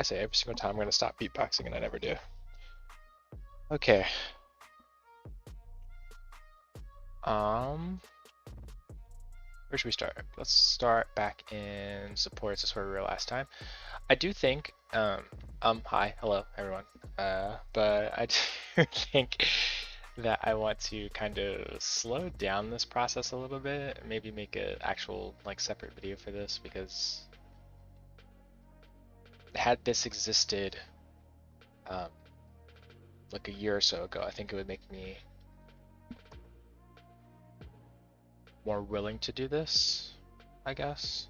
I say every single time I'm gonna stop beatboxing and I never do. Okay. Um, where should we start? Let's start back in supports. That's where we were last time. I do think, hi, hello, everyone. But I do think that I want to kind of slow down this process a little bit. Maybe make an actual, like, separate video for this because had this existed, um, like a year or so ago, I think it would make me more willing to do this, I guess.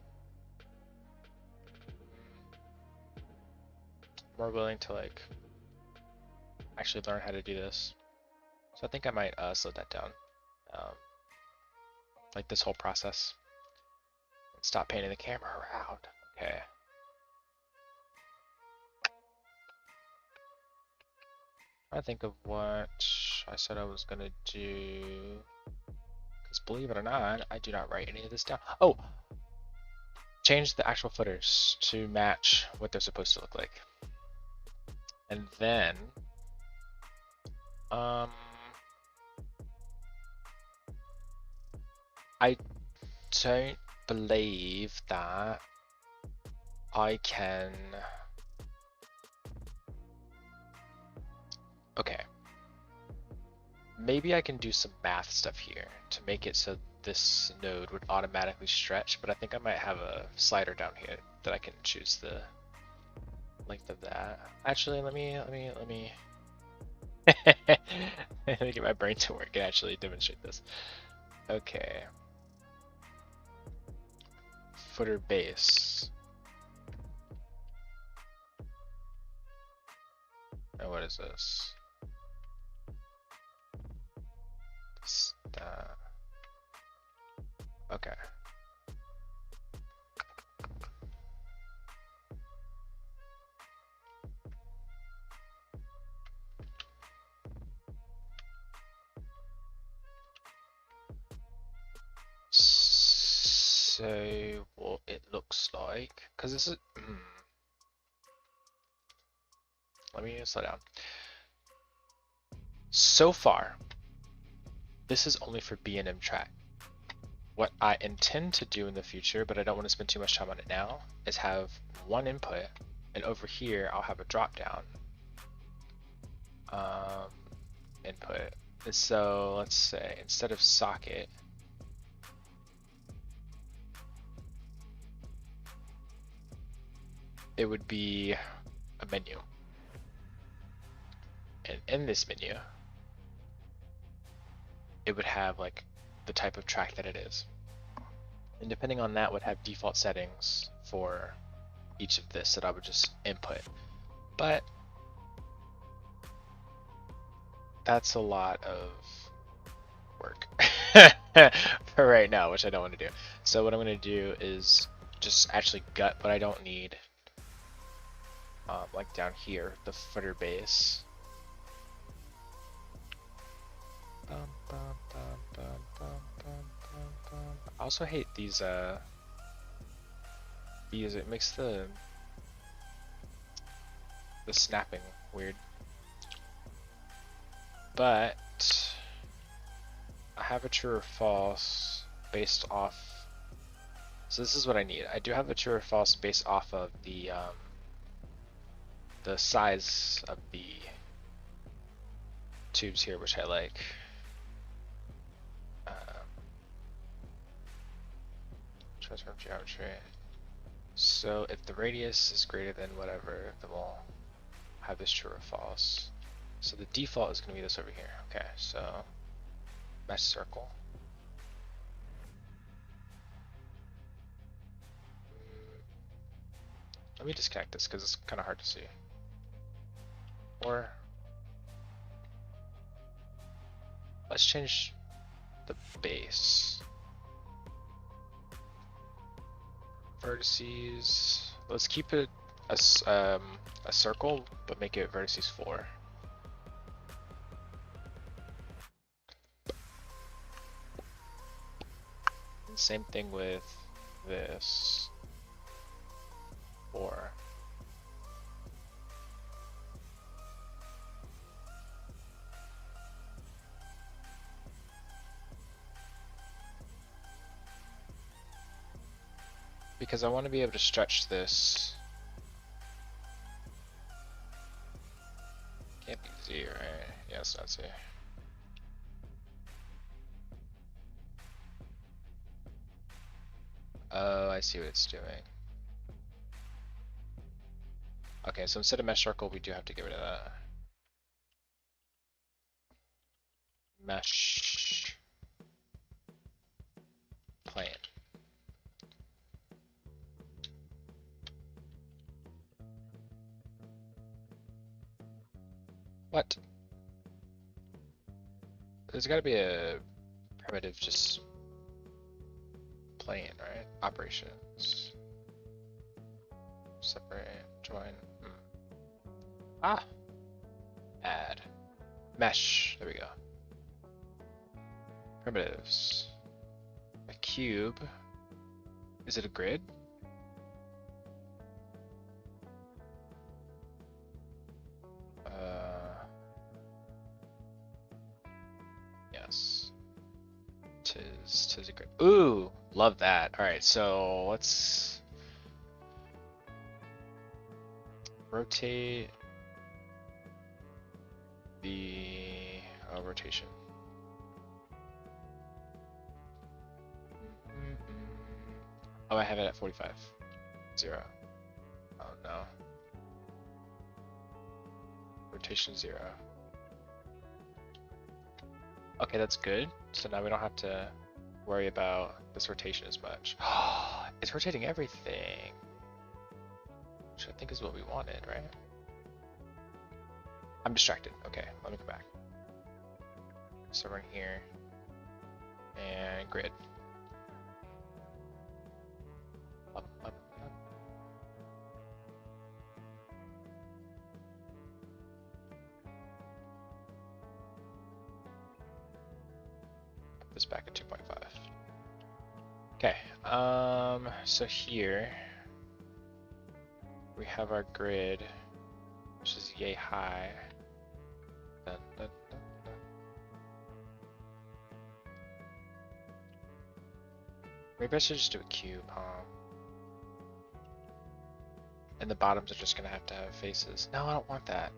More willing to, like, actually learn how to do this. So I think I might slow that down. Um, like this whole process. Stop painting the camera around. Okay. I think of what I said I was gonna do. Because believe it or not, I do not write any of this down. Oh! Change the actual footers to match what they're supposed to look like. And then, I don't believe that I can. Okay. Maybe I can do some math stuff here to make it so this node would automatically stretch, but I think I might have a slider down here that I can choose the length of that. Actually, let me let me get my brain to work and actually demonstrate this. Okay. Footer base. Oh, what is this? Okay. So what it looks like, because this is. Let me slow down. So far, this is only for B&M track. What I intend to do in the future, but I don't want to spend too much time on it now, is have one input, and over here I'll have a drop down input. So let's say instead of socket, it would be a menu. And in this menu, it would have like the type of track that it is. And depending on that would have default settings for each of this that I would just input. But that's a lot of work for right now, which I don't want to do. So what I'm going to do is just actually gut what I don't need, like down here, the footer base. I also hate these, it makes the snapping weird. But I have a true or false based off. So this is what I need. I do have a true or false based off of the size of the tubes here, which I like. Transform geometry. So if the radius is greater than whatever, then we'll have this true or false. So the default is going to be this over here. Okay, so mesh circle. Let me disconnect this because it's kind of hard to see. Or let's change the base. Vertices. Let's keep it a circle, but make it vertices 4. And same thing with this 4. because I want to be able to stretch this. Can't be Z, right? Yeah, it's not Z. Oh, I see what it's doing. Okay, so instead of mesh circle, we do have to get rid of that. Mesh plane. What? There's got to be a primitive just plane, right? Operations. Separate, join. Ah! Add. Mesh. There we go. Primitives. A cube. Is it a grid? Yes. Tis a grid. Ooh! Love that. Alright, so let's rotate the rotation. Oh, I have it at 45. 0. Oh no. Rotation 0. Okay, that's good. So now we don't have to worry about this rotation as much. It's rotating everything. Which I think is what we wanted, right? I'm distracted. Okay, let me go back. So we're in here. And grid. Up, up, up. Put this back at 2.5. Okay, so here we have our grid, which is yay high. Dun, dun, dun, dun. Maybe I should just do a cube, huh? And the bottoms are just gonna have to have faces. No, I don't want that.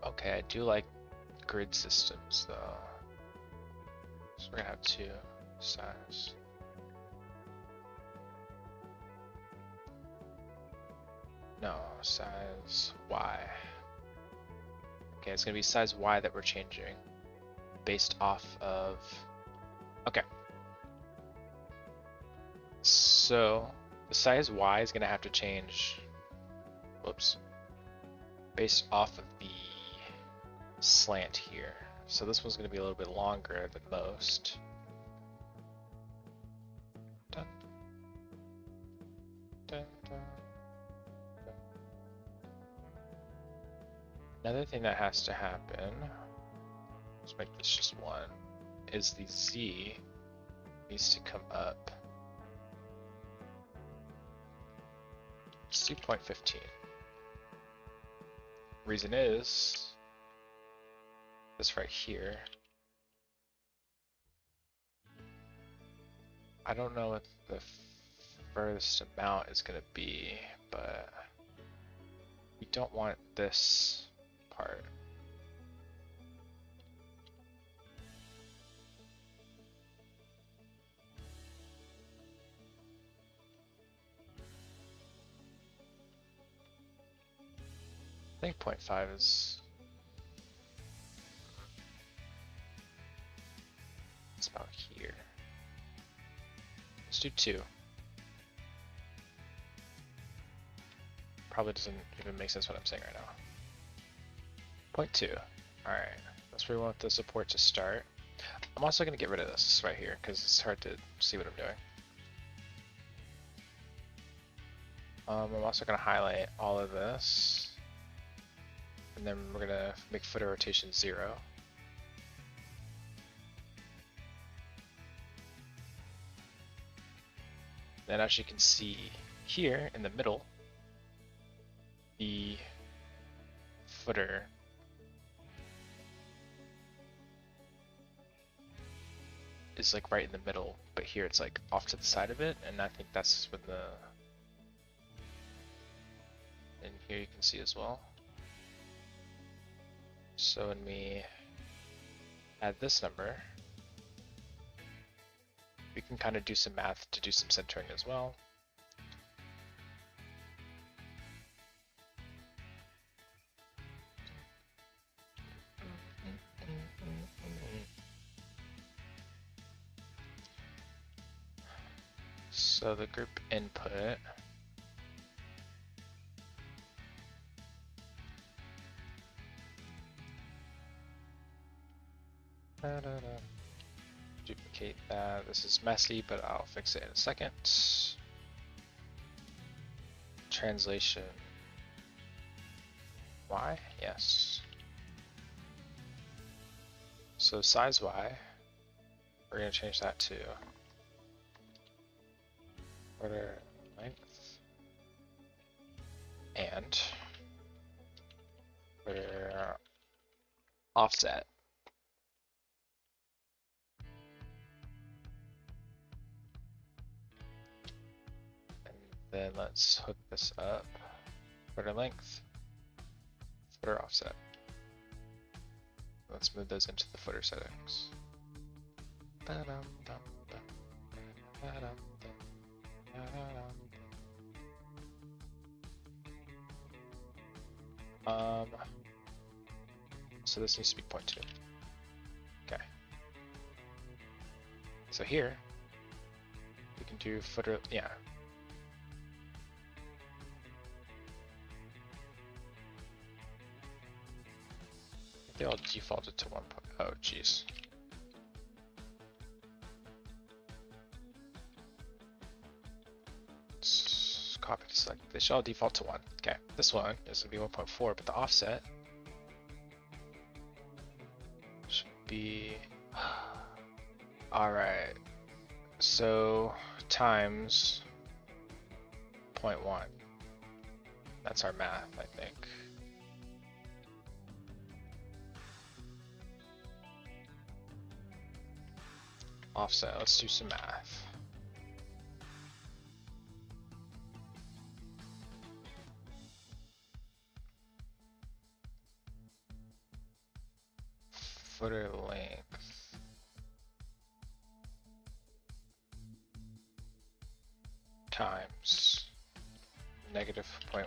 Okay, I do like grid systems though. So we're gonna have 2 size. No, size Y. Okay, it's gonna be size Y that we're changing based off of. Okay. So the size Y is gonna have to change. Whoops. Based off of the slant here. So this one's going to be a little bit longer than most. Dun, dun, dun, dun. Another thing that has to happen, let's make this just 1, is the Z needs to come up. Let's do 0.15. Reason is this right here. I don't know what the furthest amount is going to be, but we don't want this part. I think 0.5 is. It's about here. Let's do 2. Probably doesn't even make sense what I'm saying right now. 0.2. Alright, that's where we want the support to start. I'm also going to get rid of this right here because it's hard to see what I'm doing. I'm also going to highlight all of this. And then we're going to make footer rotation 0. And as you can see here in the middle, the footer is like right in the middle, but here it's like off to the side of it, and I think that's when the, and here you can see as well. So when we add this number, we can kind of do some math to do some centering as well. So the group input duplicate that. This is messy, but I'll fix it in a second. Translation Y, yes. So size Y, we're going to change that to order length and order offset. And then let's hook this up. Footer length, footer offset. Let's move those into the footer settings. So this needs to be 0.2. Okay. So here we can do footer, yeah. They all defaulted to 1. Oh, geez. Let's copy to select. They should all default to 1. Okay, this one is gonna be 1.4, but the offset should be. All right. So times 0.1. That's our math, I think. Offset, let's do some math. Footer length times negative 0.1.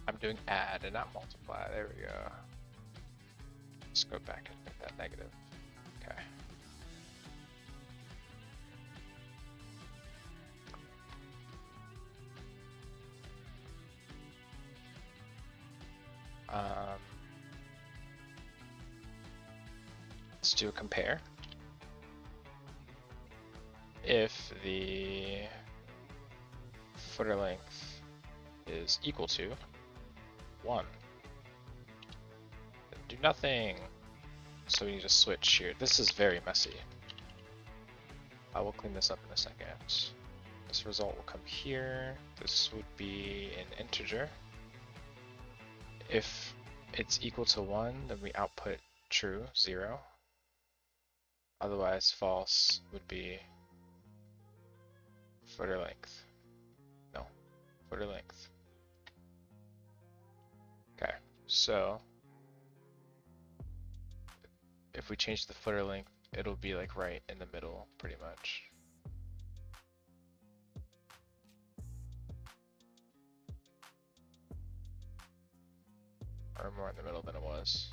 I'm doing add and not multiply. There we go. Let's go back and make that negative. Okay. Let's do a compare. If the footer length is equal to 1, then do nothing. So we need to switch here. This is very messy. I will clean this up in a second. This result will come here. This would be an integer. If it's equal to 1, then we output true, 0. Otherwise, false would be footer length. No, footer length. Okay, so if we change the footer length, it'll be like right in the middle, pretty much. Or more in the middle than it was.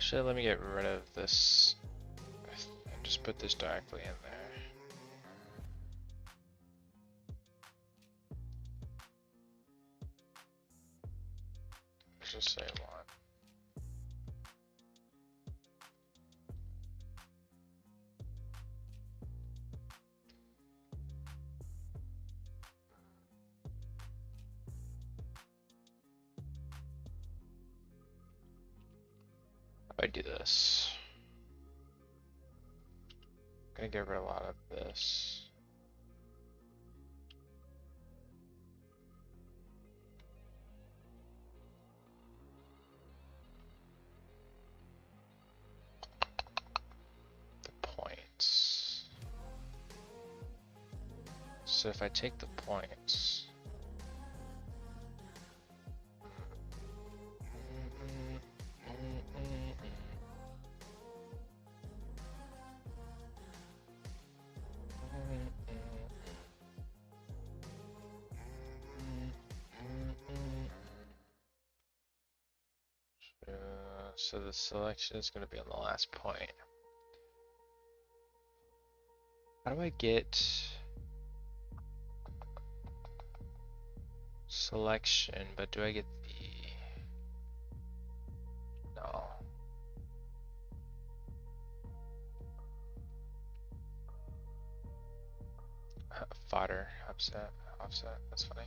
Actually, let me get rid of this and just put this directly in there. Let's just say 1. If I do this, I'm gonna get rid of a lot of this. The points. So if I take the points, so the selection is going to be on the last point. How do I get selection, but do I get the... No. Fodder, offset, that's funny.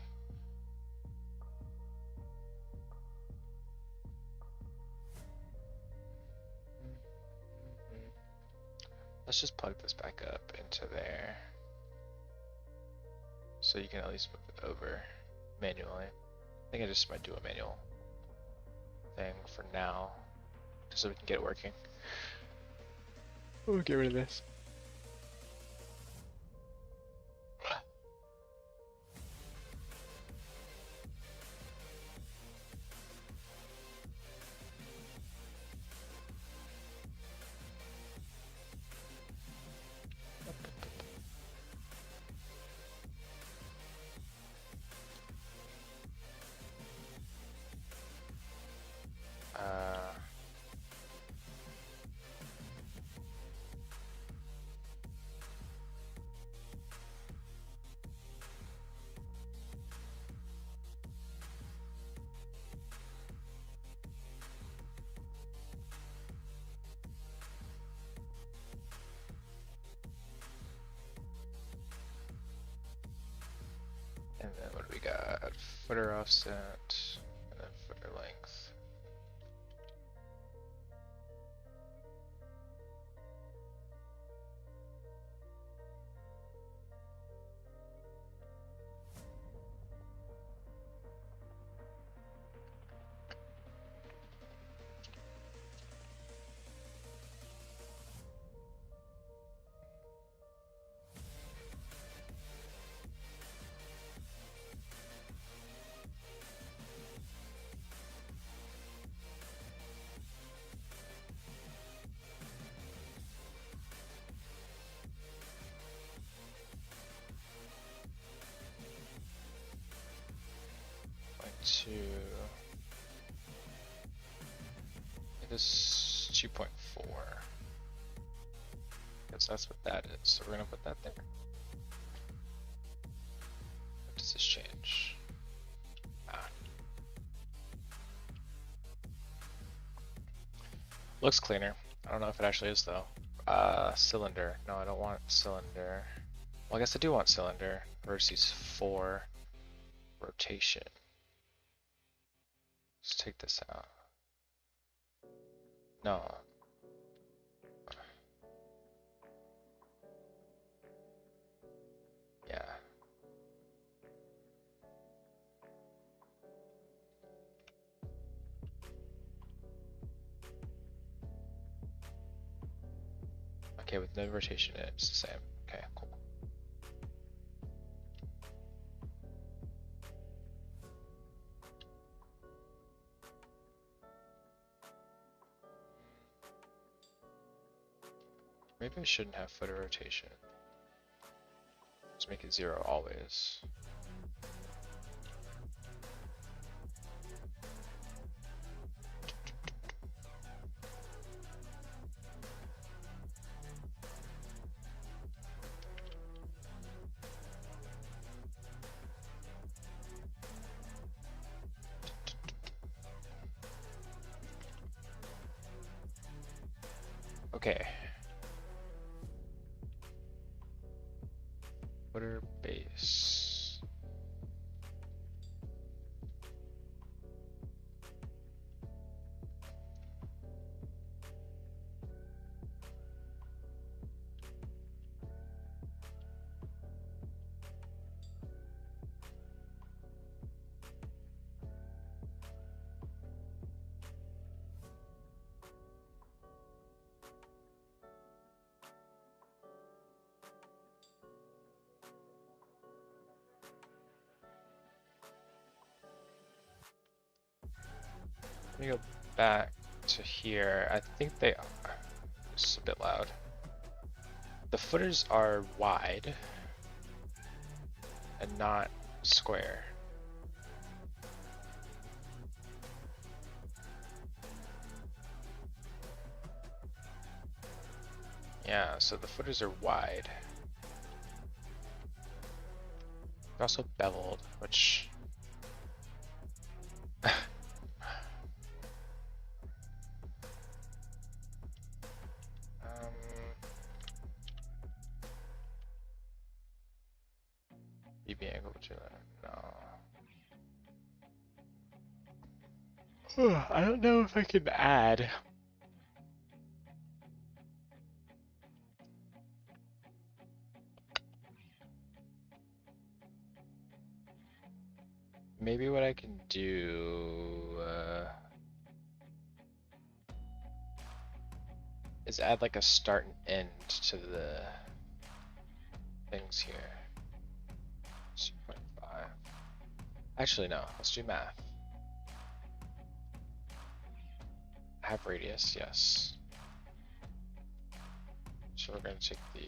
Let's just plug this back up into there, so you can at least move it over manually. I think I just might do a manual thing for now, just so we can get it working. We'll get rid of this. And then what do we got? Footer offset, and then footer length. To it is 2.4. Guess that's what that is. So we're gonna put that there. What does this change? Looks cleaner. I don't know if it actually is though. Cylinder. No, I don't want cylinder. Well, I guess I do want cylinder. Versus 4 rotation. Let's take this out. No. Yeah. Okay, with no rotation in it, it's the same. Okay, cool. Maybe I shouldn't have footer rotation. Let's make it 0 always. Okay. Footer base. Let me go back to here. I think they are. It's a bit loud. The footers are wide and not square. Yeah, so the footers are wide. They're also beveled, which BB angle between no. I don't know if I can add. Maybe what I can do is add like a start and end to the things here. 2.5. Actually, no. Let's do math. Have radius, yes. So we're going to take the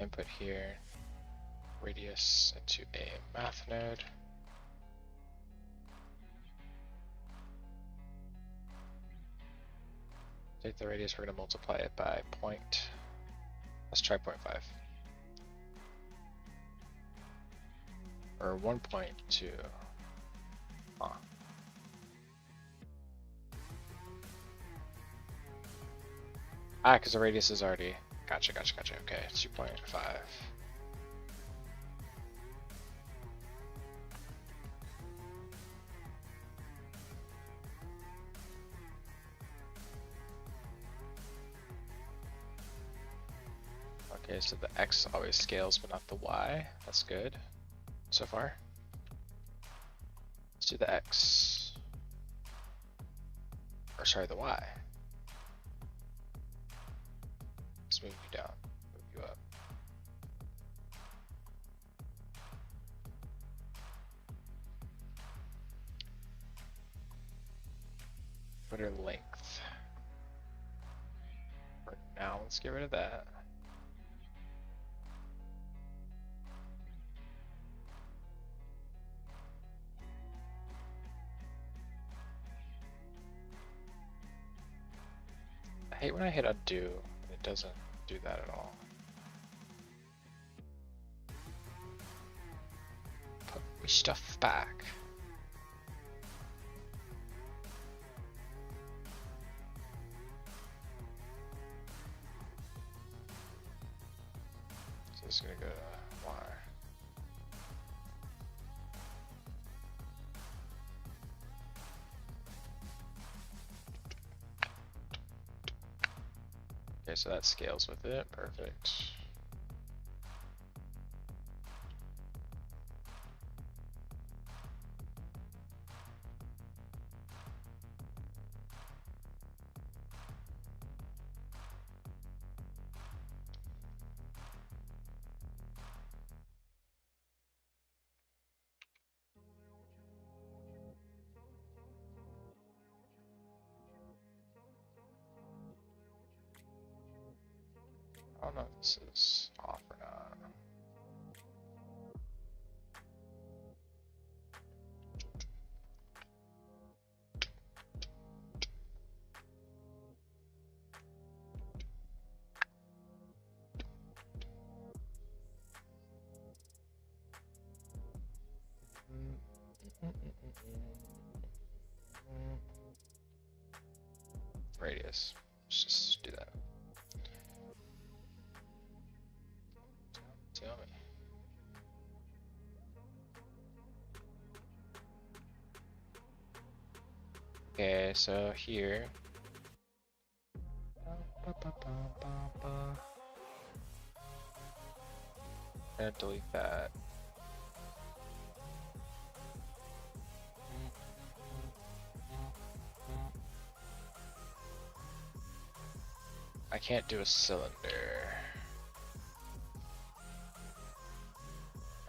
input here, radius into a math node. Take the radius, we're going to multiply it by point. Let's try 0.5. Or 1.2. Huh. Ah, because the radius is already. Gotcha. Okay, 2.5. Okay, so the X always scales, but not the Y. That's good so far. Let's do the X. Or sorry, the Y. Let's move you down, move you up. Footer length. For now, let's get rid of that. I hate when I hit undo, and it doesn't do that at all. Put my stuff back. So this is gonna go to Y. Okay, so that scales with it. Perfect. I don't know if this is off or not. Radius. Let's just do that. Tell me. Okay, so here. I'm gonna delete that. I can't do a cylinder.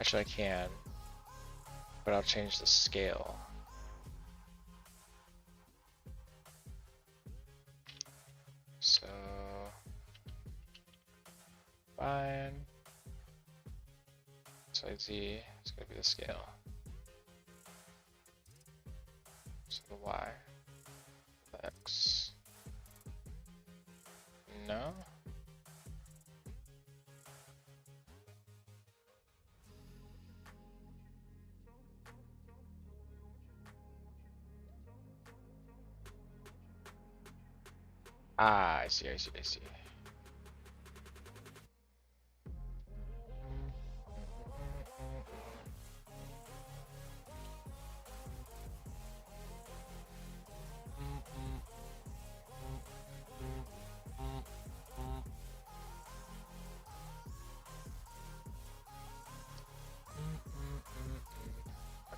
Actually, I can, but I'll change the scale. So, fine. So Z is going to be the scale. So the Y, the X. No? Ah, I see.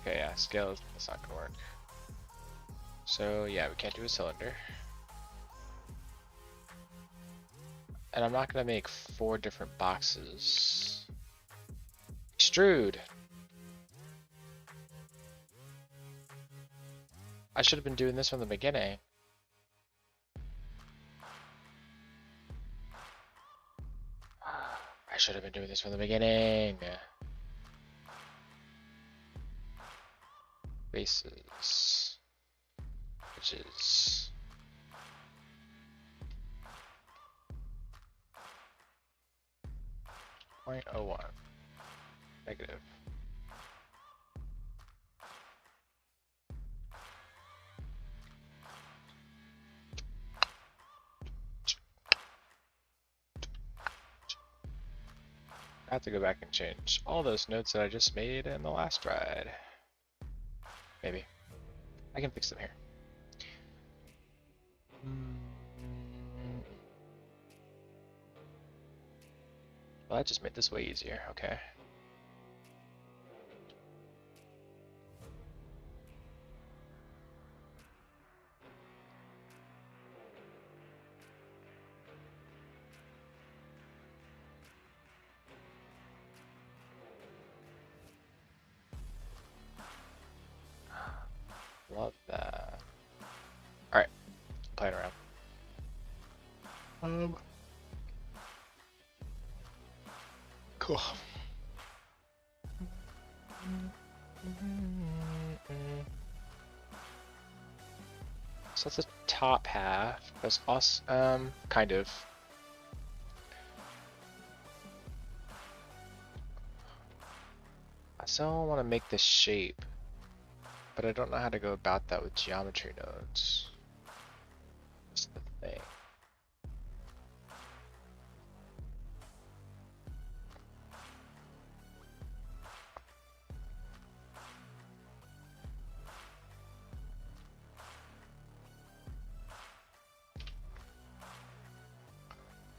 Okay, yeah, scale is not gonna work. So yeah, we can't do a cylinder. And I'm not gonna make 4 different boxes. Extrude! I should have been doing this from the beginning. I should have been doing this from the beginning. Bases. Edges. .01. Negative. I have to go back and change all those notes that I just made in the last ride. Maybe. I can fix them here. Well, that just made this way easier. Okay. Love that. Alright. Playing around. Cool. So that's the top half. That's awesome. Kind of. I still want to make this shape, but I don't know how to go about that with geometry nodes. That's the thing.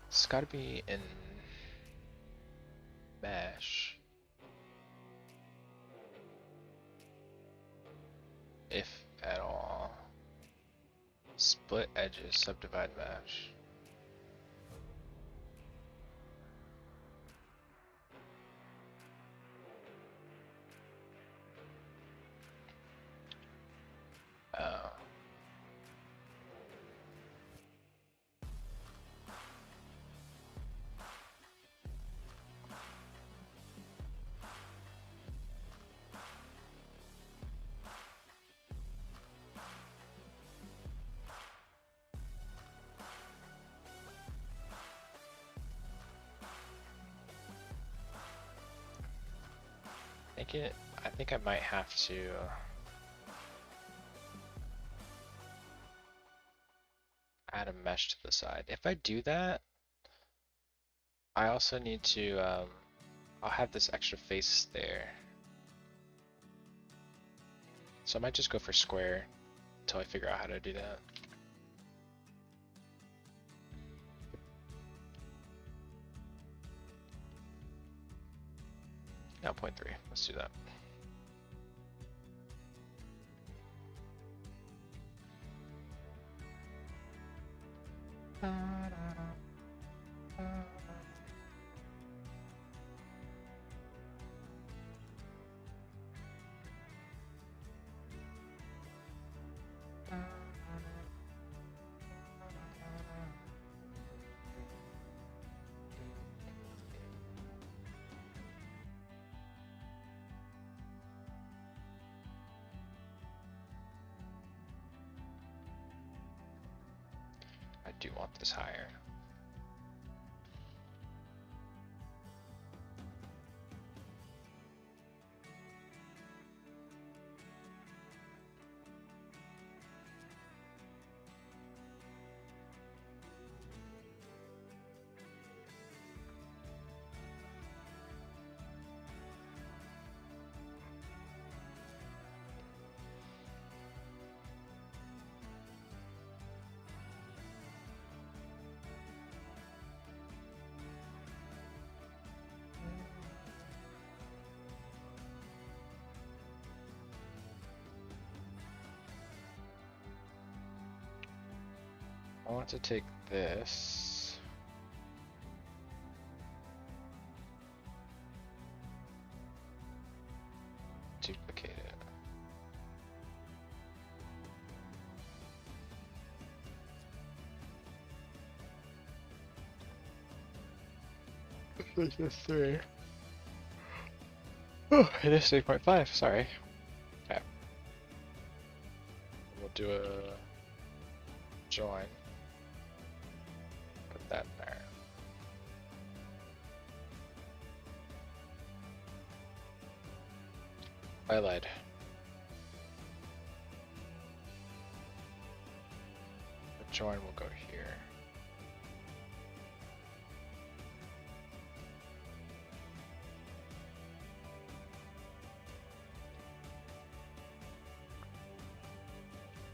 It's got to be in mesh, if at all. Split edges, subdivide mesh. Oh. I think I might have to add a mesh to the side. If I do that, I also need to, I'll have this extra face there. So I might just go for square until I figure out how to do that. Now 0.3, let's do that. I do want this higher. I want to take this. Duplicate it. This is 3. Oh, it is 3.5, sorry. Okay. We'll do a join. Put that there. I lied. The join will go here.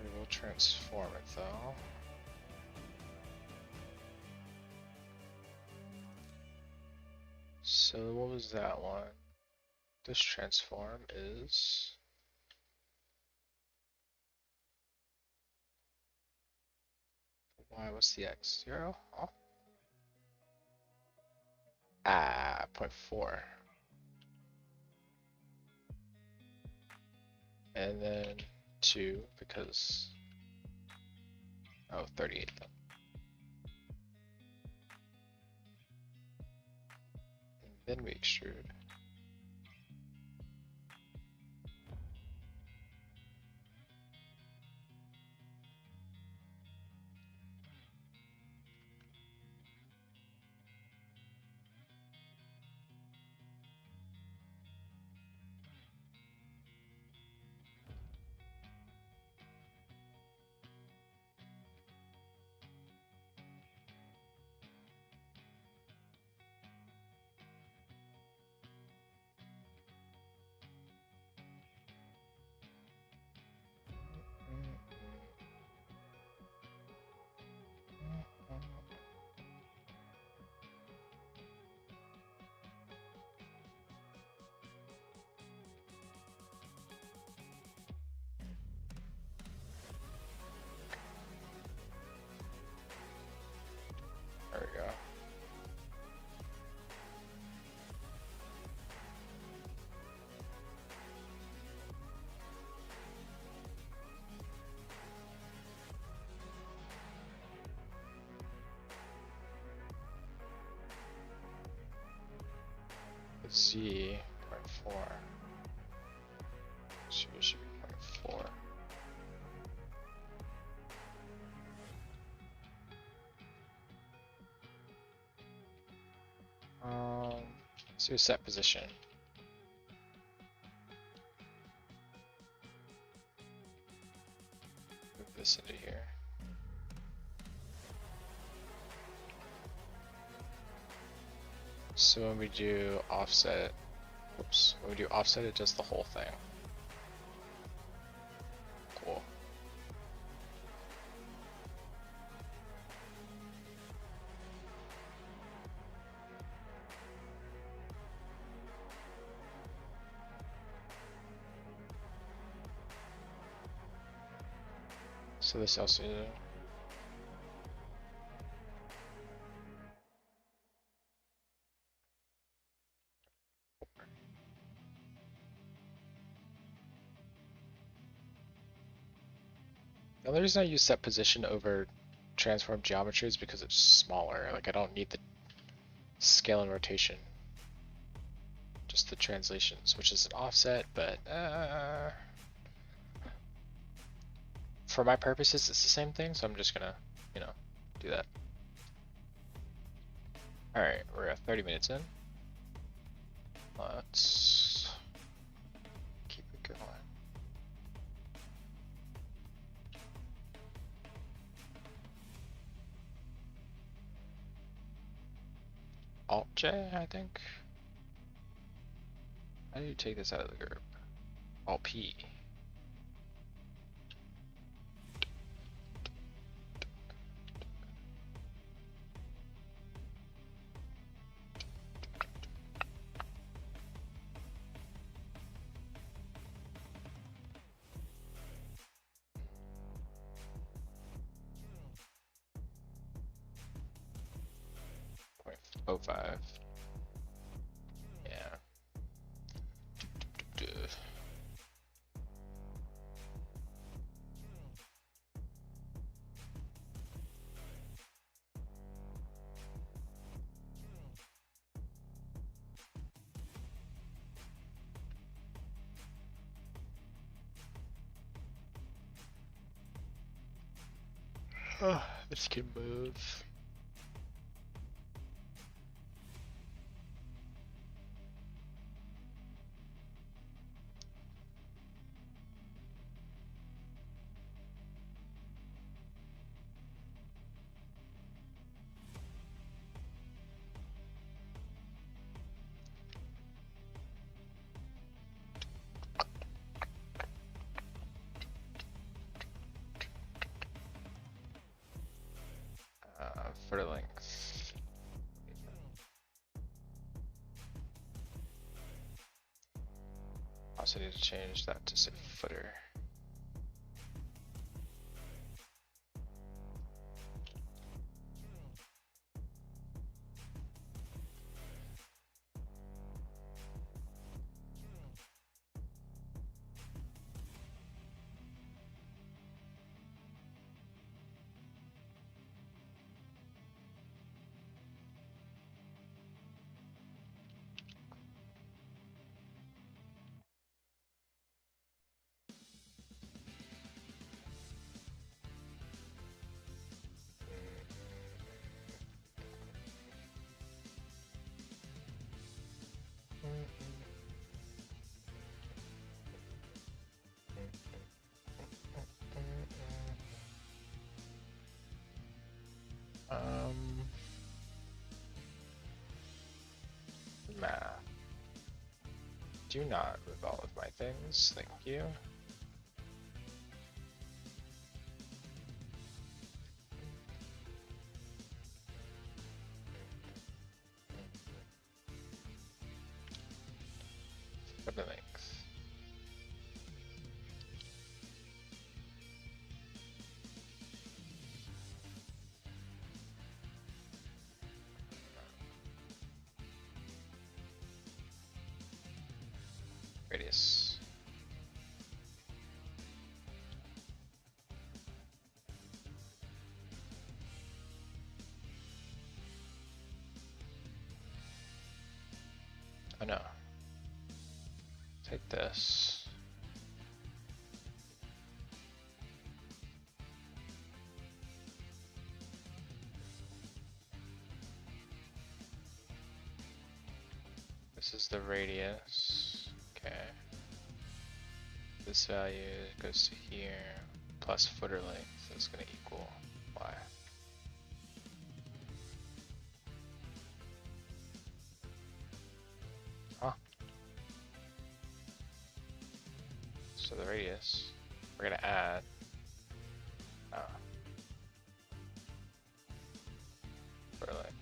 We will transform it though. So what was that one? This transform is y. What's the x? 0? Oh. 0.4. And then 2 because 38 then. And then we extrude. There we go. Let's see, 0.4. So it should be 0.4. Let's do a set position. Move this into here. So when we do offset, whoops, when we do offset, it does the whole thing. Cool. So this also. The only reason I use set position over transform geometry is because it's smaller. Like I don't need the scale and rotation. Just the translations, which is an offset, but for my purposes, it's the same thing, so I'm just gonna, you know, do that. Alright, we're at 30 minutes in. Let's keep it going. Alt J, I think. How do you take this out of the group? Alt P. .05. Yeah. This can move. For length. Also need to change that to say footer. Math. Do not move all of my things, thank you. For the length. Radius. Oh no. Take this. This is the radius. Okay. This value goes to here, plus footer length is going to equal y. So the radius, we're gonna add for like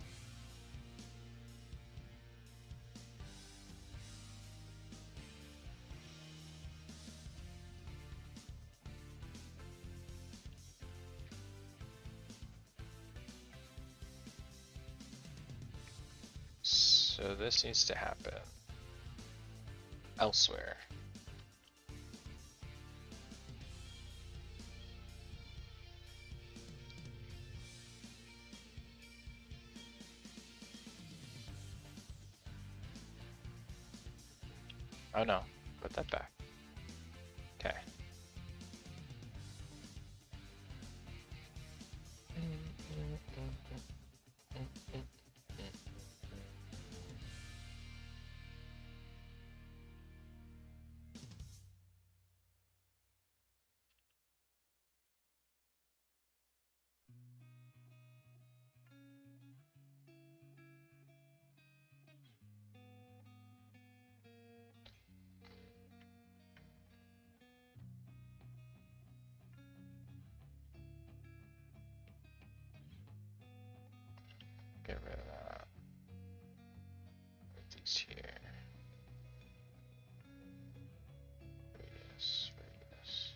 so this needs to happen elsewhere. Oh no, put that back. Okay. Get rid of that. Put these here. Radius, radius.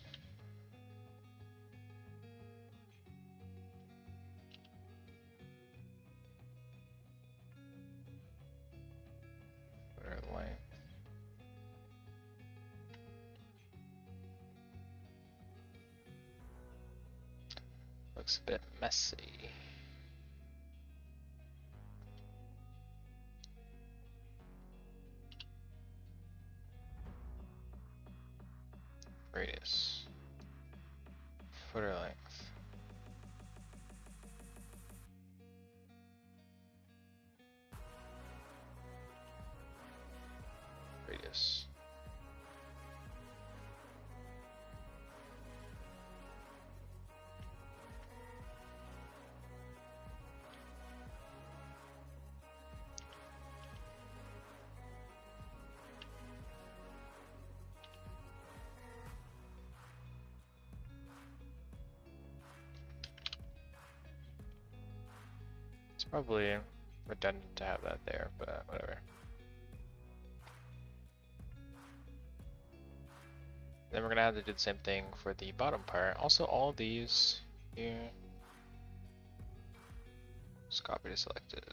Put our length. Looks a bit messy. Radius. Footer length. Radius. It's probably redundant to have that there, but whatever. Then we're gonna have to do the same thing for the bottom part. Also, all these here, just copy to selected.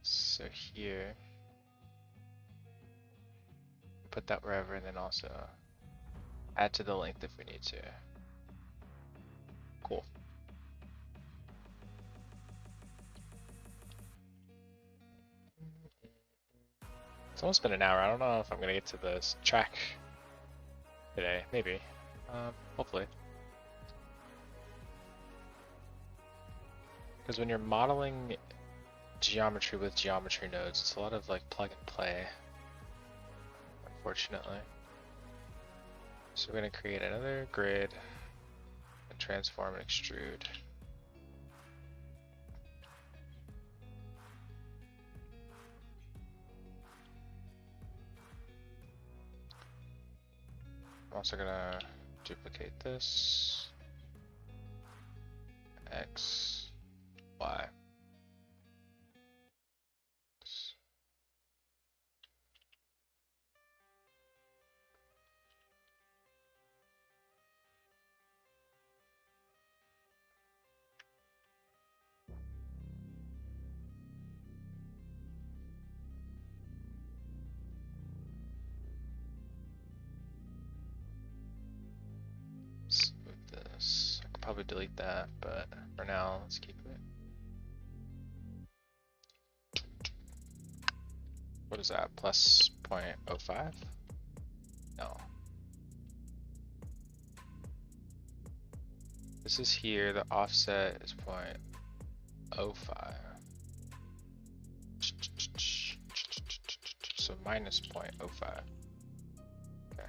So here, put that wherever, and then also add to the length if we need to. Cool. It's almost been an hour. I don't know if I'm gonna get to this track today. Maybe. Hopefully. Because when you're modeling geometry with geometry nodes, it's a lot of like plug and play, unfortunately. So we're gonna create another grid and transform and extrude. I'm also gonna duplicate this. X, Y. Smooth this. I could probably delete that, but for now, let's keep it. What is that? Plus 0.05? No. This is here. The offset is 0.05. So minus 0.05. Okay.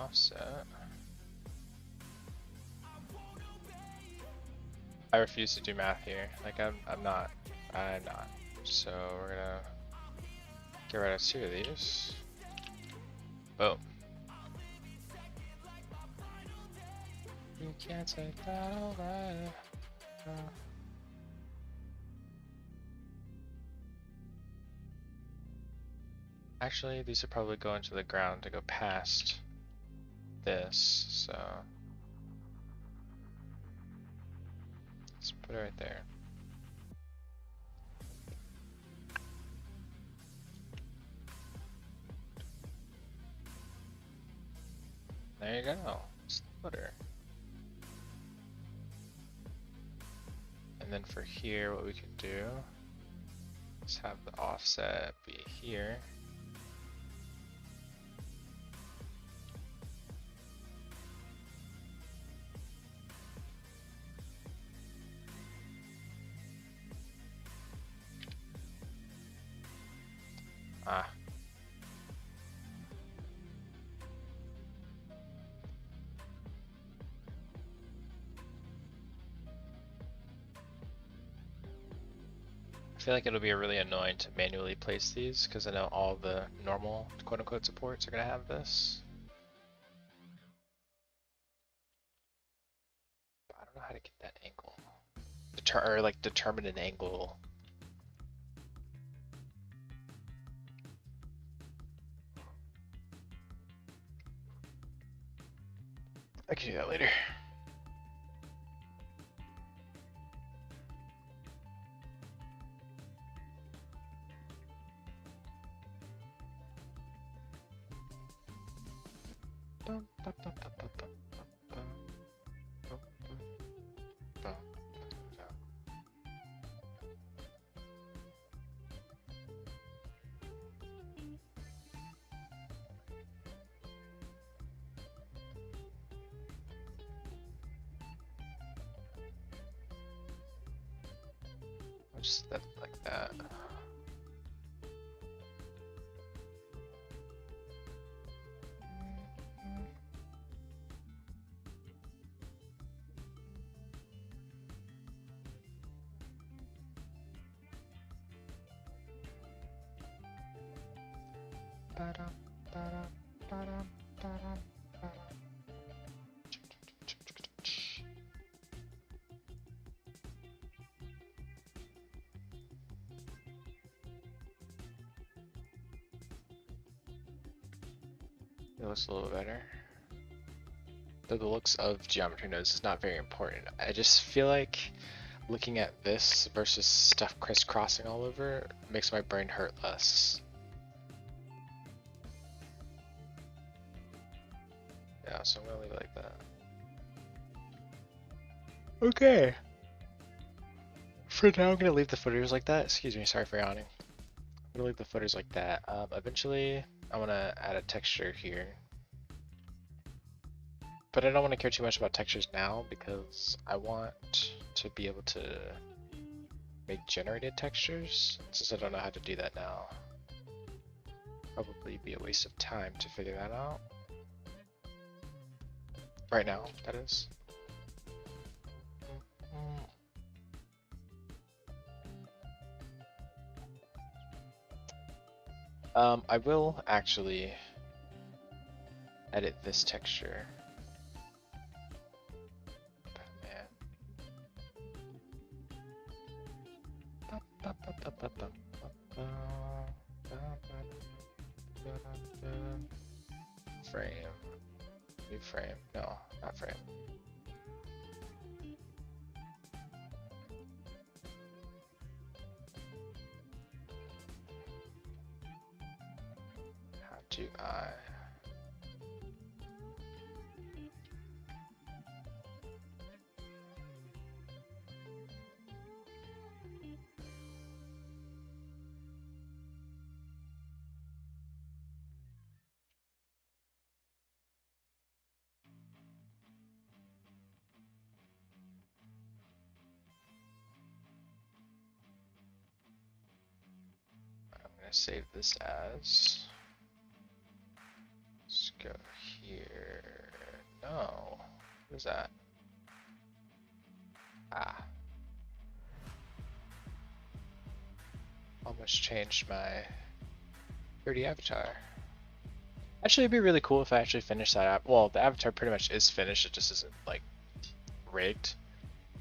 offset. I refuse to do math here. Like I'm not. So we're gonna get rid of 2 of these. Boom. You can't take that away. Actually, these are probably going to the ground to go past this, so let's put it right there. There you go, splitter. And then for here, what we can do is have the offset be here. Ah. I feel like it'll be really annoying to manually place these because I know all the normal quote-unquote supports are gonna have this. But I don't know how to get that angle. Determine an angle. I can do that later. I'll just set it like that. It looks a little better. Though the looks of geometry nodes is not very important. I just feel like looking at this versus stuff crisscrossing all over makes my brain hurt less. Yeah, so I'm gonna leave it like that. Okay. For now, I'm gonna leave the footers like that. Excuse me, sorry for yawning. I'm gonna leave the footers like that. Eventually, I want to add a texture here. But I don't want to care too much about textures now because I want to be able to make generated textures. Since I don't know how to do that now, probably be a waste of time to figure that out. Right now, that is. I will actually edit this texture. Frame. New frame. No, not frame. How do I? I'm gonna save this as. Let's go here. Oh, what is that? Ah, almost changed my 30 avatar. Actually, it'd be really cool if I actually finished that app. Well, the avatar pretty much is finished, it just isn't like rigged.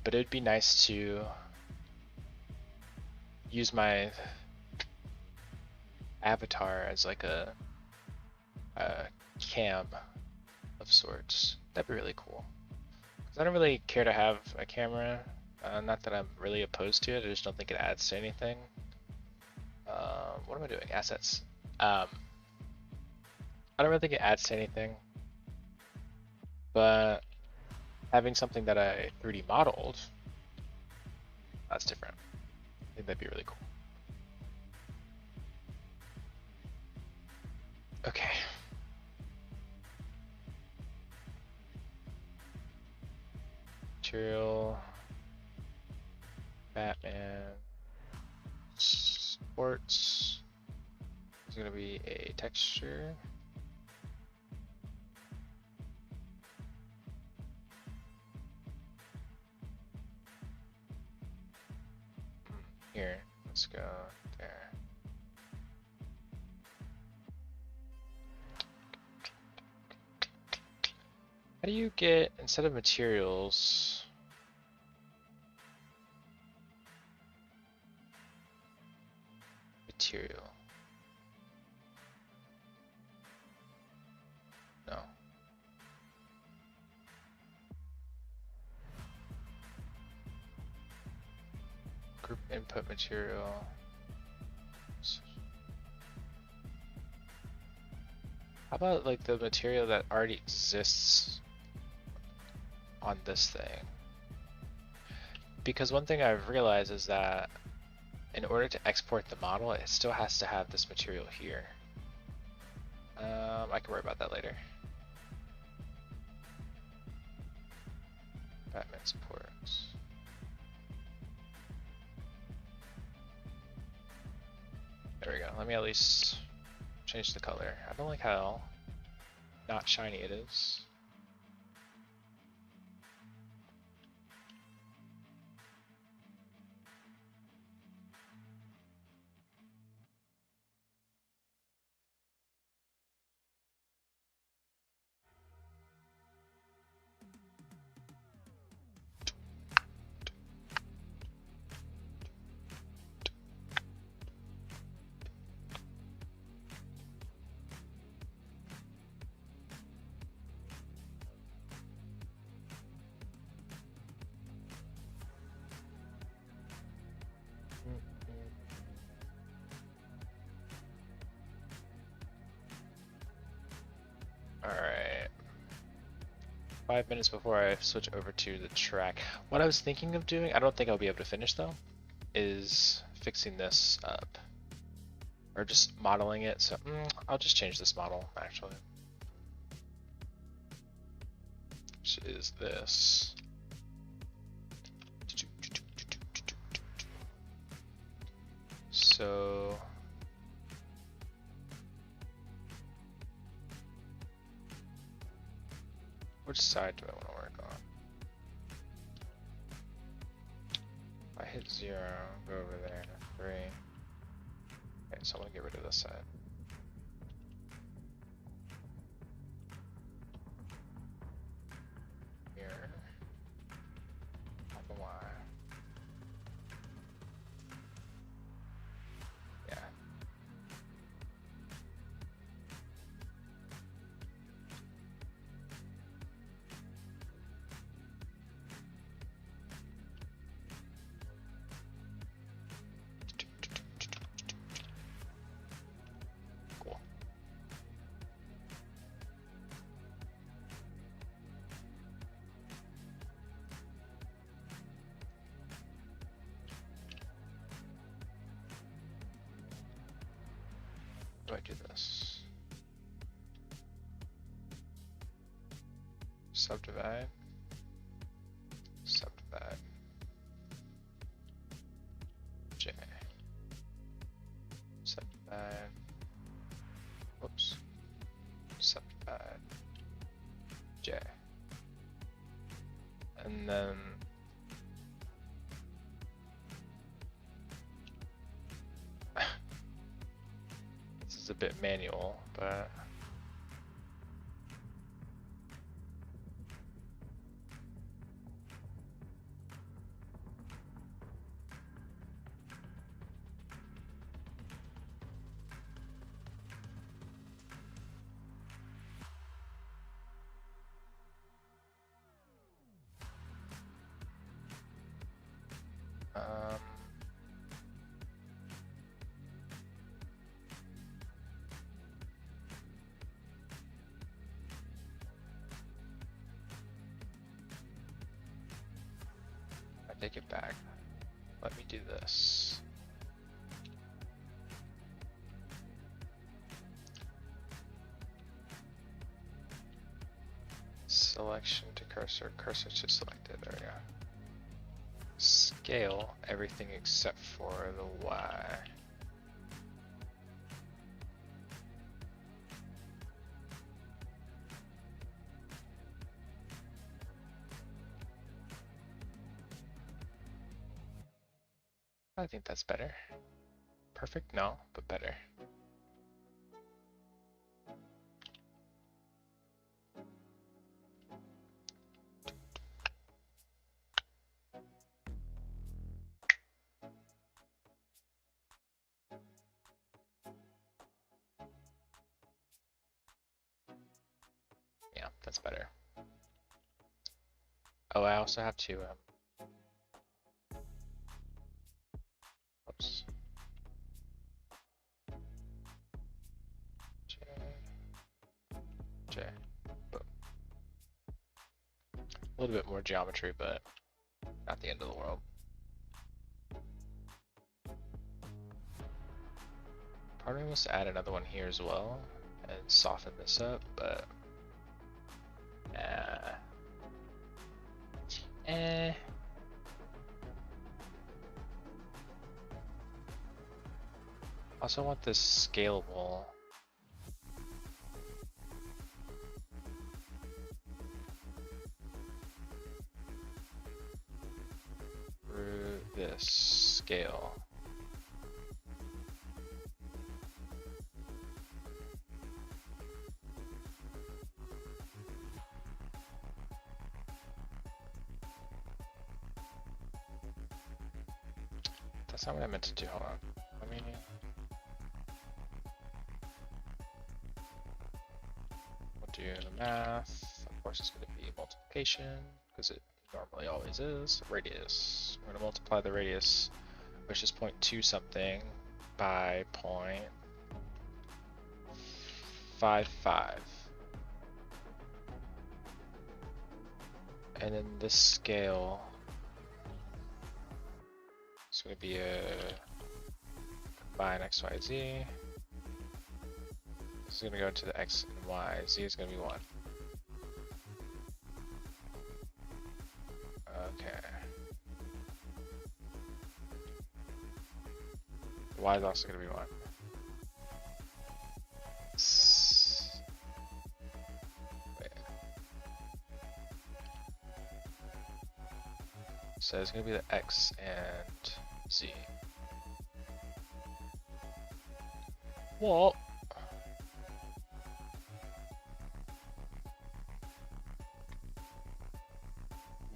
But it'd be nice to use my avatar as like a cam of sorts. That'd be really cool. 'Cause I don't really care to have a camera. Not that I'm really opposed to it, I just don't think it adds to anything. What am I doing? Assets. I don't really think it adds to anything, but having something that I 3D modeled, that's different. I think that'd be really cool. Okay. Material, Batman, sports. There's gonna be a texture. Here, let's go there. How do you get, instead of materials, material? No. Group input material. How about like the material that already exists on this thing? Because one thing I've realized is that in order to export the model, it still has to have this material here. I can worry about that later. Batman supports. There we go. Let me at least change the color. I don't like how not shiny it is. Alright. 5 minutes before I switch over to the track. What I was thinking of doing, I don't think I'll be able to finish though, is fixing this up. Or just modeling it, so I'll just change this model actually. Which is this. So which side do I want to work on? If I hit 0, go over there, 3. Okay, so I'm gonna get rid of this side. Here. Alpha Y. Yeah. Cool. How do I do this? Subdivide. Subdivide. J. Subdivide. Whoops. Subdivide. J. and then this is a bit manual, but I take it back. Let me do this. Selection to cursor, cursor to selected, there we go. Scale everything except for the Y. I think that's better. Perfect? No, but better. Yeah, that's better. Oh, I also have to, oops. J. Boom. A little bit more geometry, but not the end of the world. Part of me wants to add another one here as well and soften this up, but Also want this scalable. Through this scale. That's not what I meant to do. Hold on. Let me. We'll do the math. Of course, it's going to be multiplication because it normally always is. Radius. We're going to multiply the radius, which is 0.2 something, by 0.55. And then this scale is going to be a combine x, y, z. This is going to go into the x and y. Z is going to be 1. Okay. Y is also going to be 1. So it's going to be the x and z. What?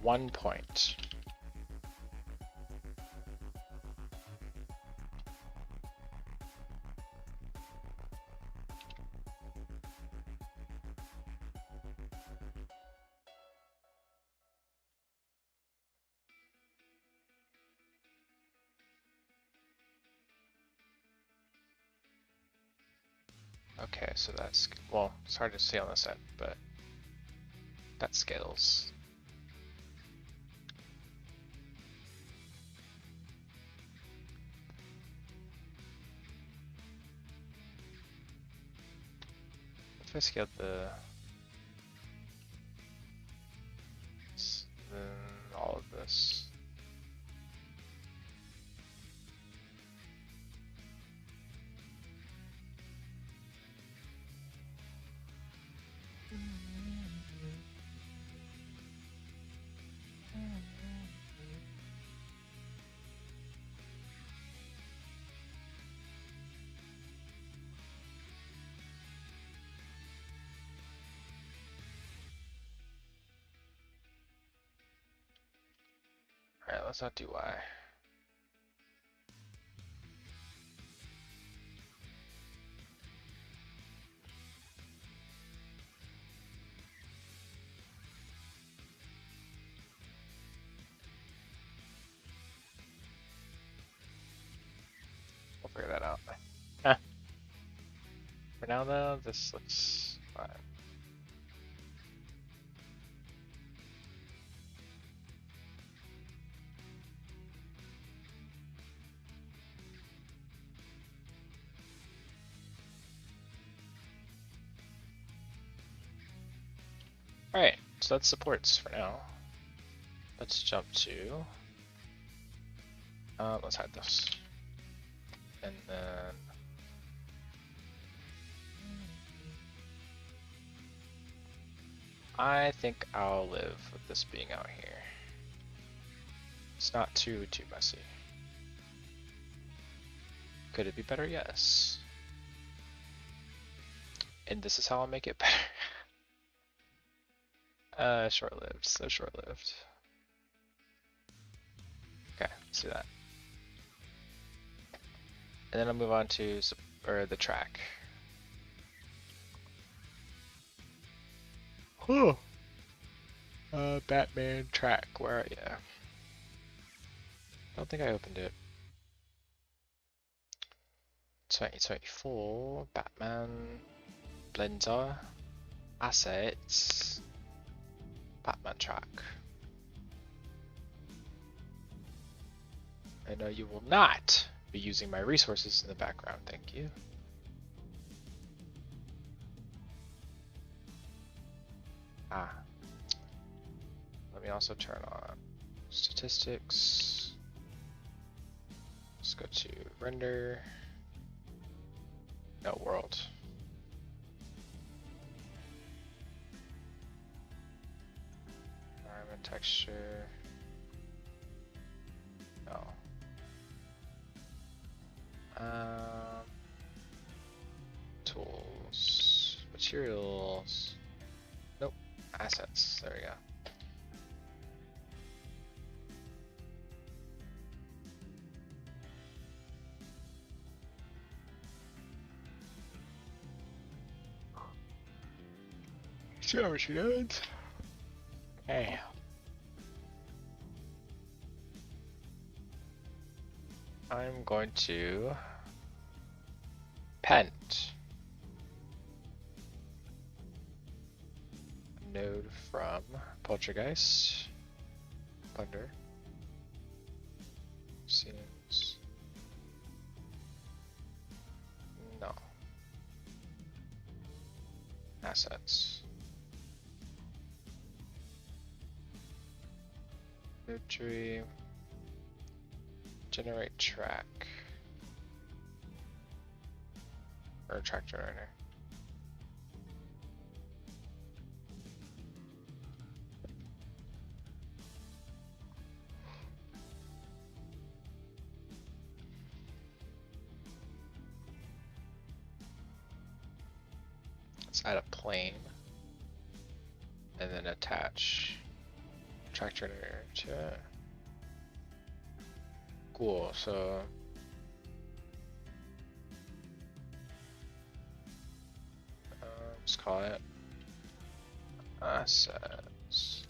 One point. Okay, so that's, well, it's hard to see on this end, but that scales. If I scaled then all of this. let's not do Y. We'll figure that out. Huh. For now though, this looks fine. Alright, so that's supports for now. Let's jump to let's hide this. And then I think I'll live with this being out here. It's not too messy. Could it be better? Yes. And this is how I'll make it better. Short-lived, so short-lived. Okay, let's do that. And then I'll move on to the track. Whew. Batman track, where are ya? I don't think I opened it. 2024, Batman, Blender, Assets, Batman track. I know you will not be using my resources in the background, thank you. Let me also turn on statistics. Let's go to render. No, world. Environment texture. No. Tools. Materials. Nope. Assets. There we go. See how much she does. Okay. I'm going to patent a node from Poltergeist, Blender, scenes, no, assets, node tree, generate track, or track generator. Let's add a plane and then attach track generator to it. Cool, so let's call it assets.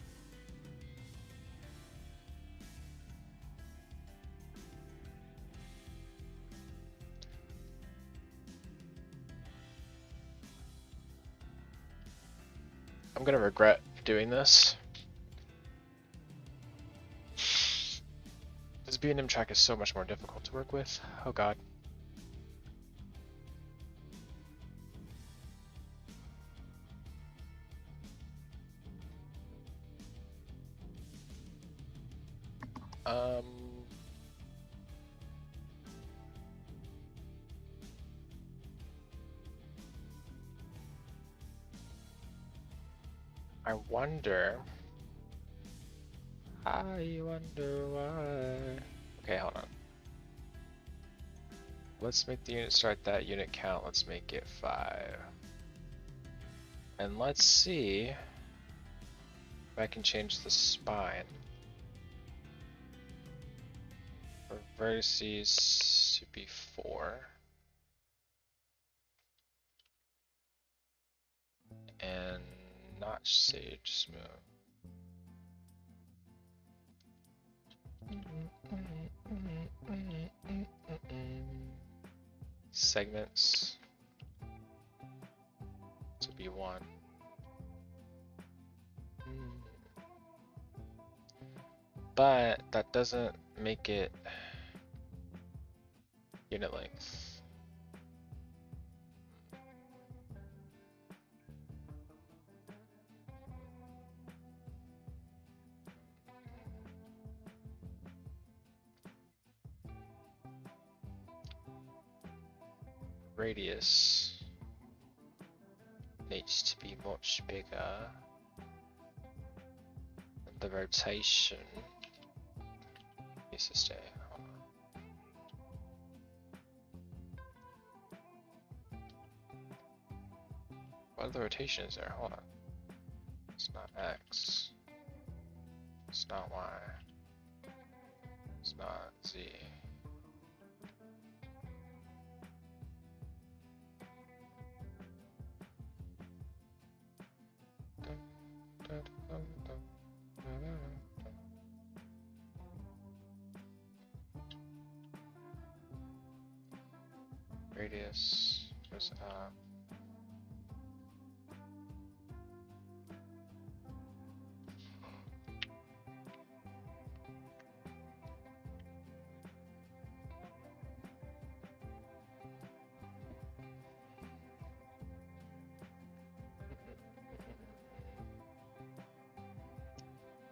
I'm gonna regret doing this. This B&M track is so much more difficult to work with. Oh god. I wonder why. Okay, hold on. Let's make the unit start that unit count. Let's make it 5. And let's see if I can change the spine. vertices should be 4. And not sage smooth. Segments to be 1. But that doesn't make it unit length. Radius needs to be much bigger. The rotation needs to stay. Hold on. What are the rotations there? Hold on. It's not X. It's not Y. It's not Z. Radius goes up.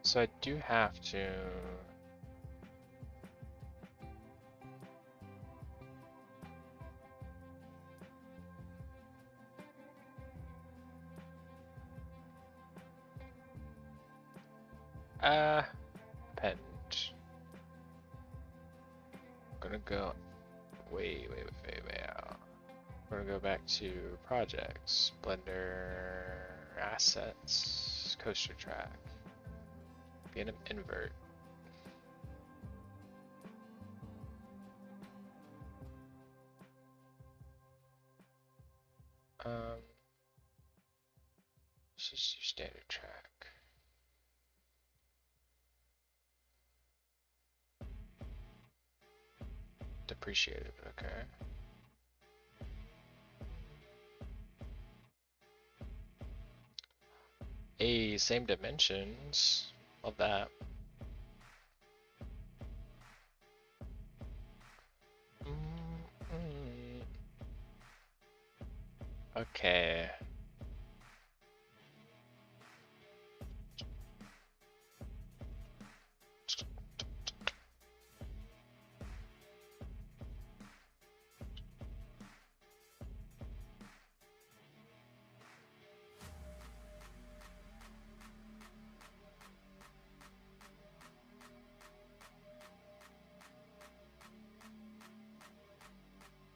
So I do have to append. I'm gonna go way out. We're gonna go back to projects, Blender, assets, coaster track, B&M invert. Let's just do standard track. Depreciated, okay. Same dimensions. Love that. Okay.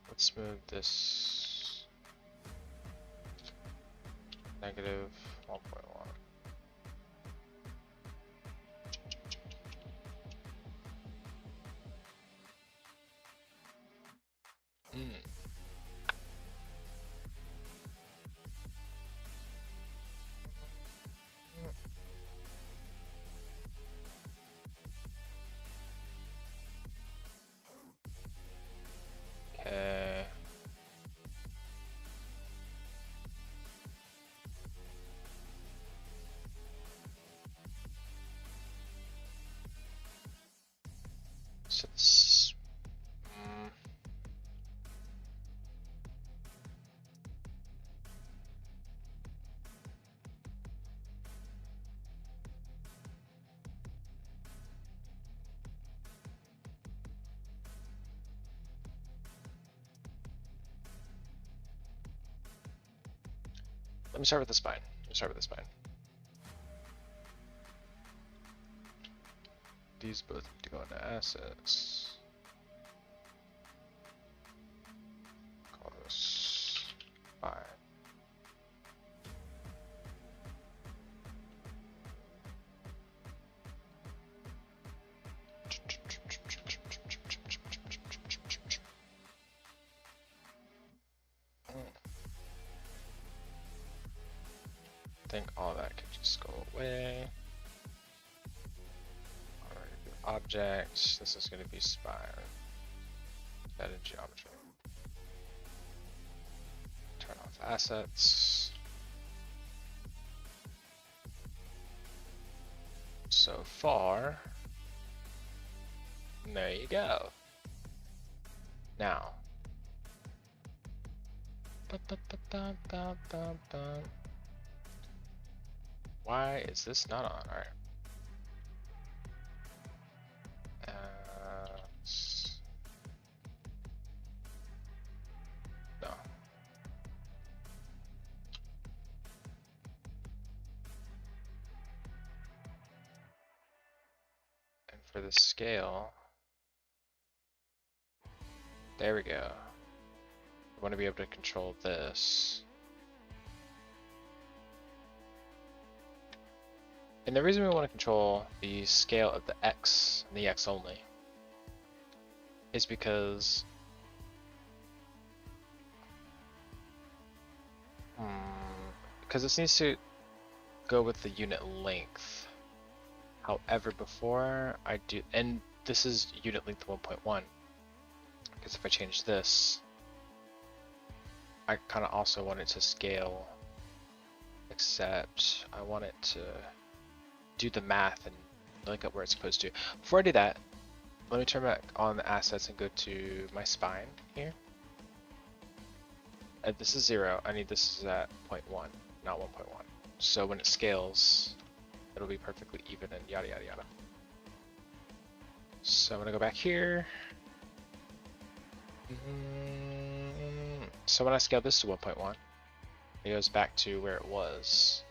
Let's move this negative 1.1. Okay. So this, let me start with the spine. These both need to go into assets. Call this 5. think all that could just go away. Objects, this is going to be spine. That in geometry. Turn off assets. So far, there you go. Now, why is this not on? All right. No. And for the scale, there we go. We want to be able to control this. And the reason we want to control the scale of the X and the X only is because this needs to go with the unit length. However, before I do, and this is unit length 1.1, because if I change this, I kind of also want it to scale, except I want it to do the math and look at where it's supposed to. Before I do that, let me turn back on the assets and go to my spine here. This is 0. I need this is at 0.1, not 1.1. So when it scales, it'll be perfectly even and yada yada yada. So I'm gonna go back here. So when I scale this to 1.1, it goes back to where it was.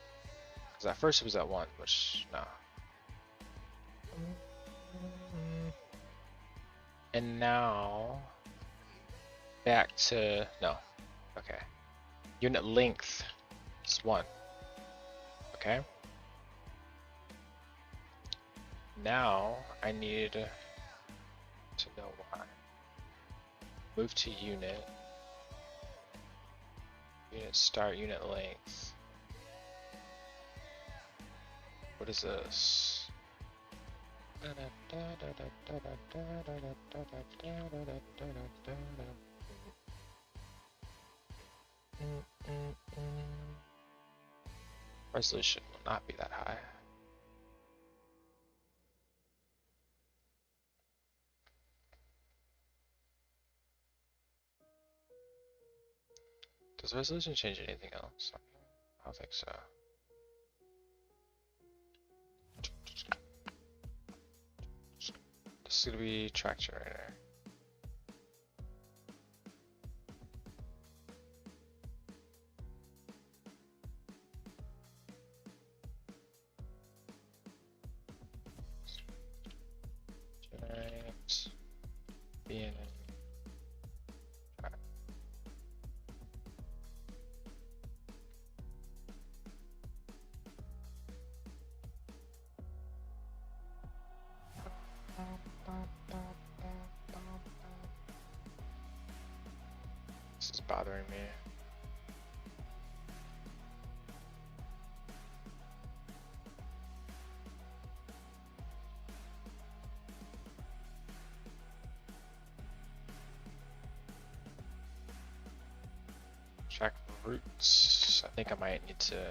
Because at first it was at 1, which, no. And now, back to, no, okay. Unit length is 1, okay. Now, I need to know why. Move to unit. Unit start, unit length. What is this? Resolution will not be that high. Does resolution change anything else? I don't think so. This is gonna be track generator. Generate BNN. This is bothering me. Track roots. I think I might need to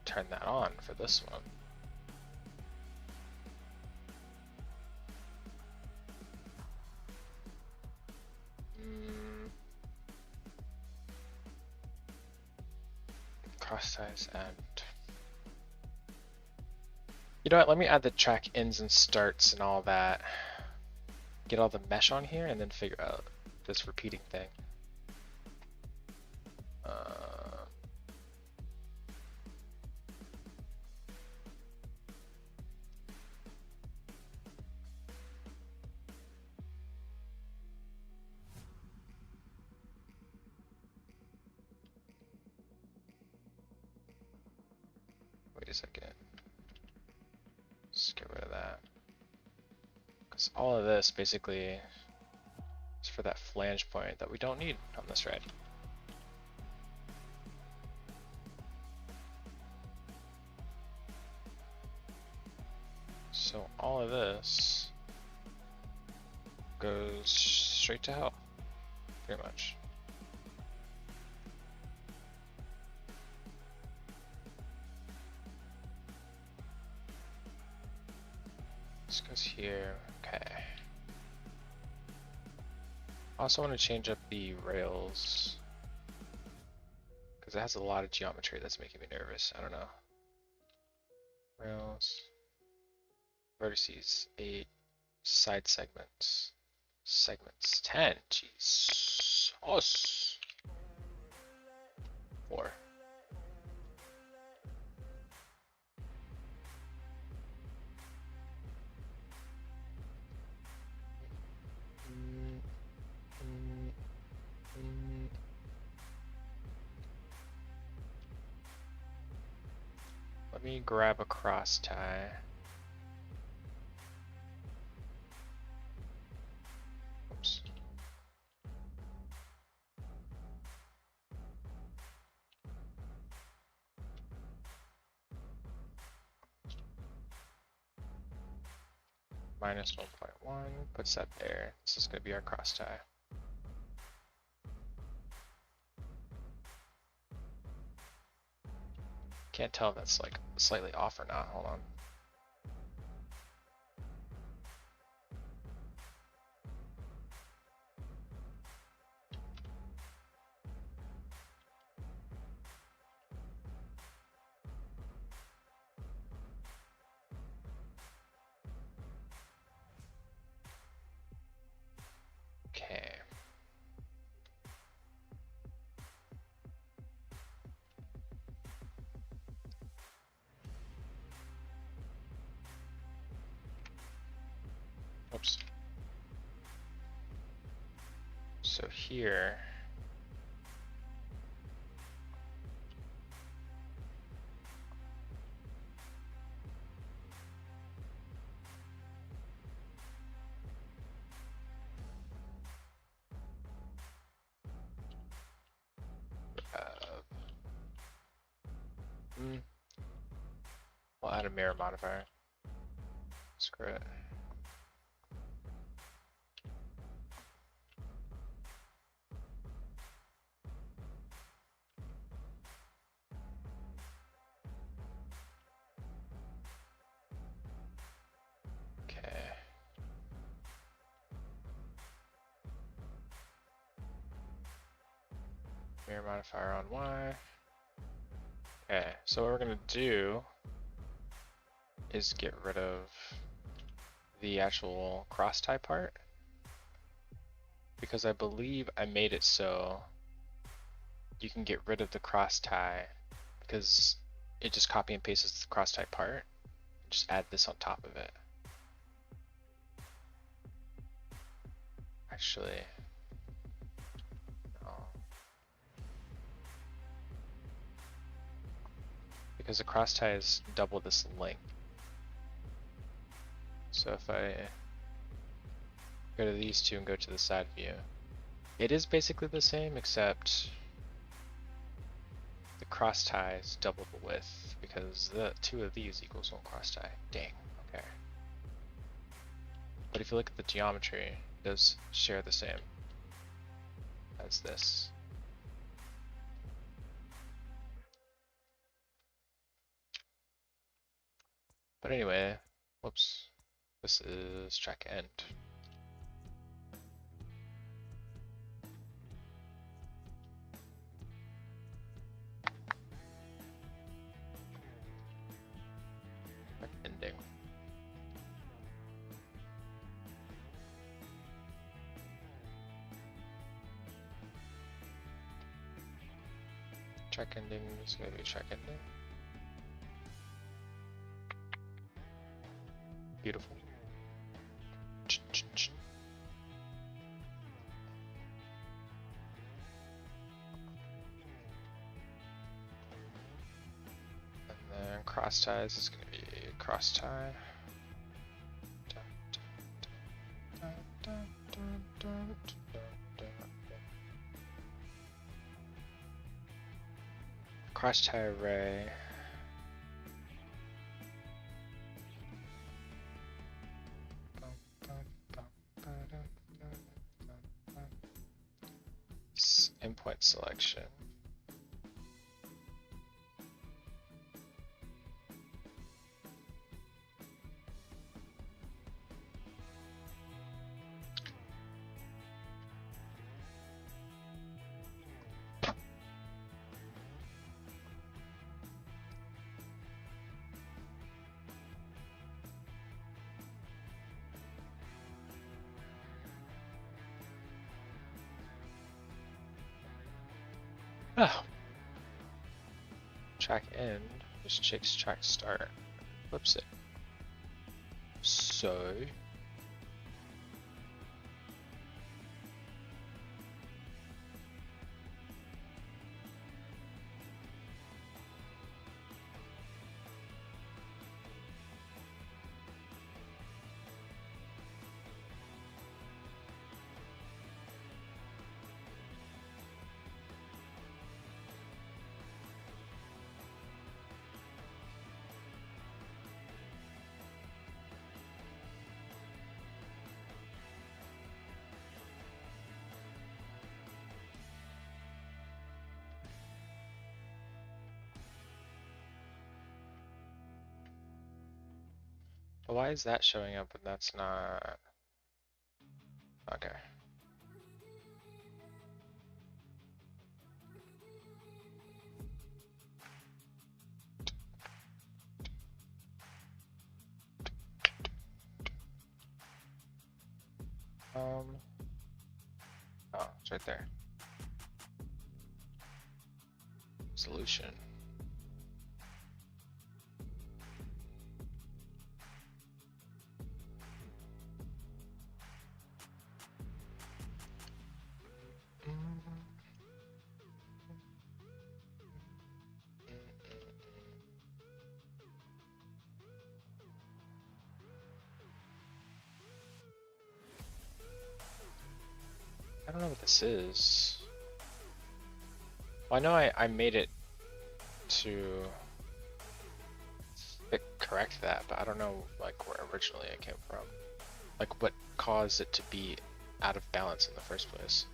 turn that on for this one. Cross size and you know what, let me add the track ends and starts and all that, get all the mesh on here, and then figure out this repeating thing. Wait a second. Just get rid of that. Because all of this basically is for that flange point that we don't need on this ride. So all of this goes straight to hell, pretty much. This goes here, okay. I also want to change up the rails because it has a lot of geometry that's making me nervous. I don't know. Rails, vertices, 8, side segments, segments, 10, jeez, 4. Let me grab a cross tie. Oops. Minus 1.1, puts that there. This is going to be our cross tie. Can't tell if that's like slightly off or not. Hold on. Okay. Oops. So here, we'll add a mirror modifier. Screw it. Okay. Mirror modifier on Y. Okay, so what we're gonna do is get rid of the actual cross tie part, because I believe I made it so you can get rid of the cross tie because it just copy and pastes the cross tie part. Just add this on top of it. Actually, no. Because the cross tie is double this length. So if I go to these two and go to the side view, it is basically the same, except the cross tie is double the width because the two of these equals one cross tie. Dang, okay. But if you look at the geometry, it does share the same as this. But anyway, whoops, this is track end. Ending. Track ending is going to be track ending. Beautiful. And then cross ties is going to be cross tie. Cross tie array. selection. Oh. Track end, this chick's track start. Flips it. So why is that showing up and that's not? Okay. Oh, it's right there. Solution. I don't know what this is. Well, I know I made it to correct that, but I don't know like where originally it came from. Like what caused it to be out of balance in the first place.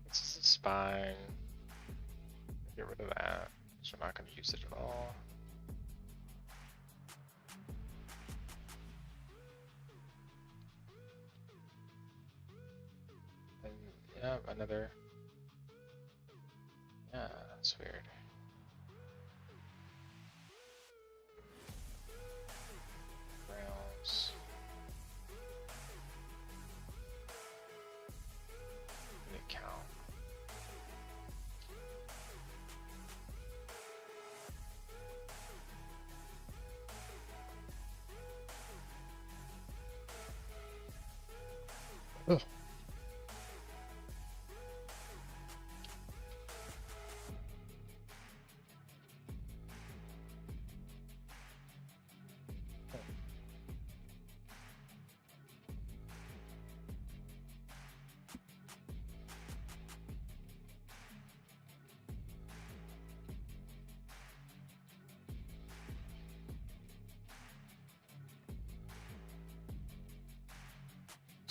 This is the spine. Get rid of that, so I'm not going to use it at all. And yeah, another. Yeah, that's weird. Rails. The account. Ugh.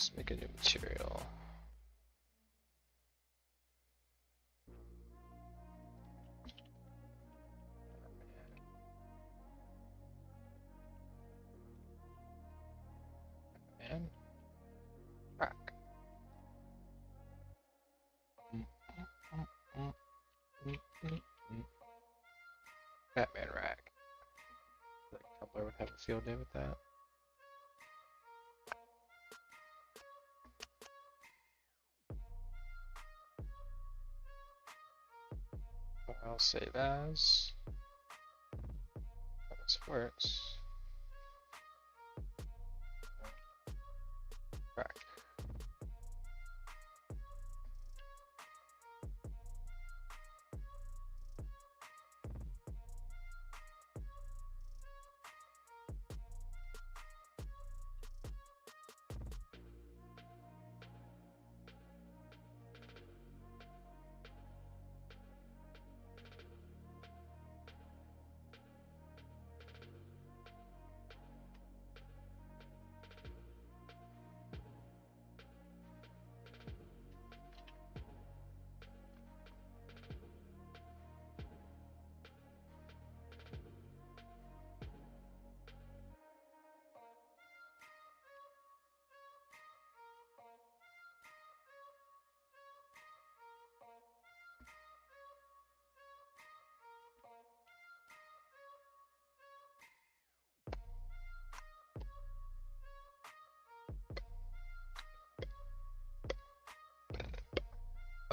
Let's make a new material. And rack. Batman rack. Like Tumblr would have a field day with that. I'll save as. This works. Rack.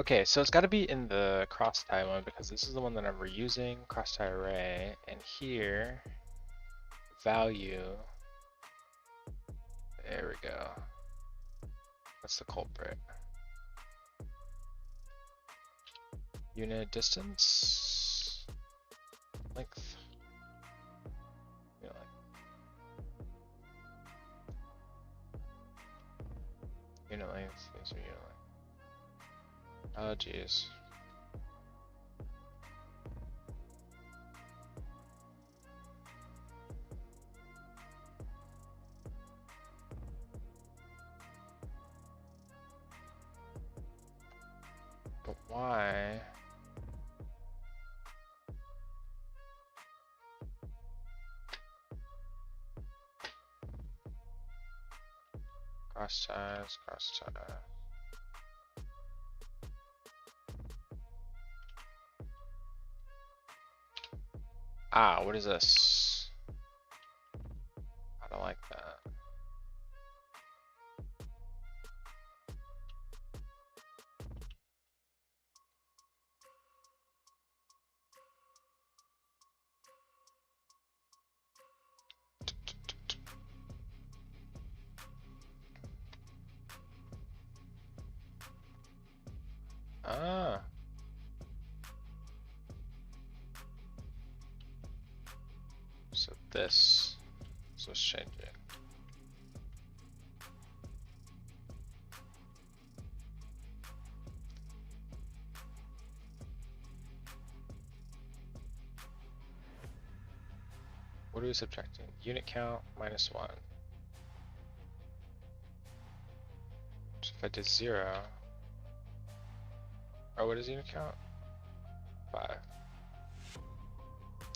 Okay, so it's got to be in the cross-tie one because this is the one that I'm reusing, cross-tie array, and here, value, there we go. That's the culprit. Unit distance, length, unit length, these are unit length. Oh geez. But why? Cross ties, cross ties. Ah, what is this? I don't like that. Ah. So this, so let's change it. What are we subtracting? Unit count minus 1. So if I did 0, oh, what is unit count? 5.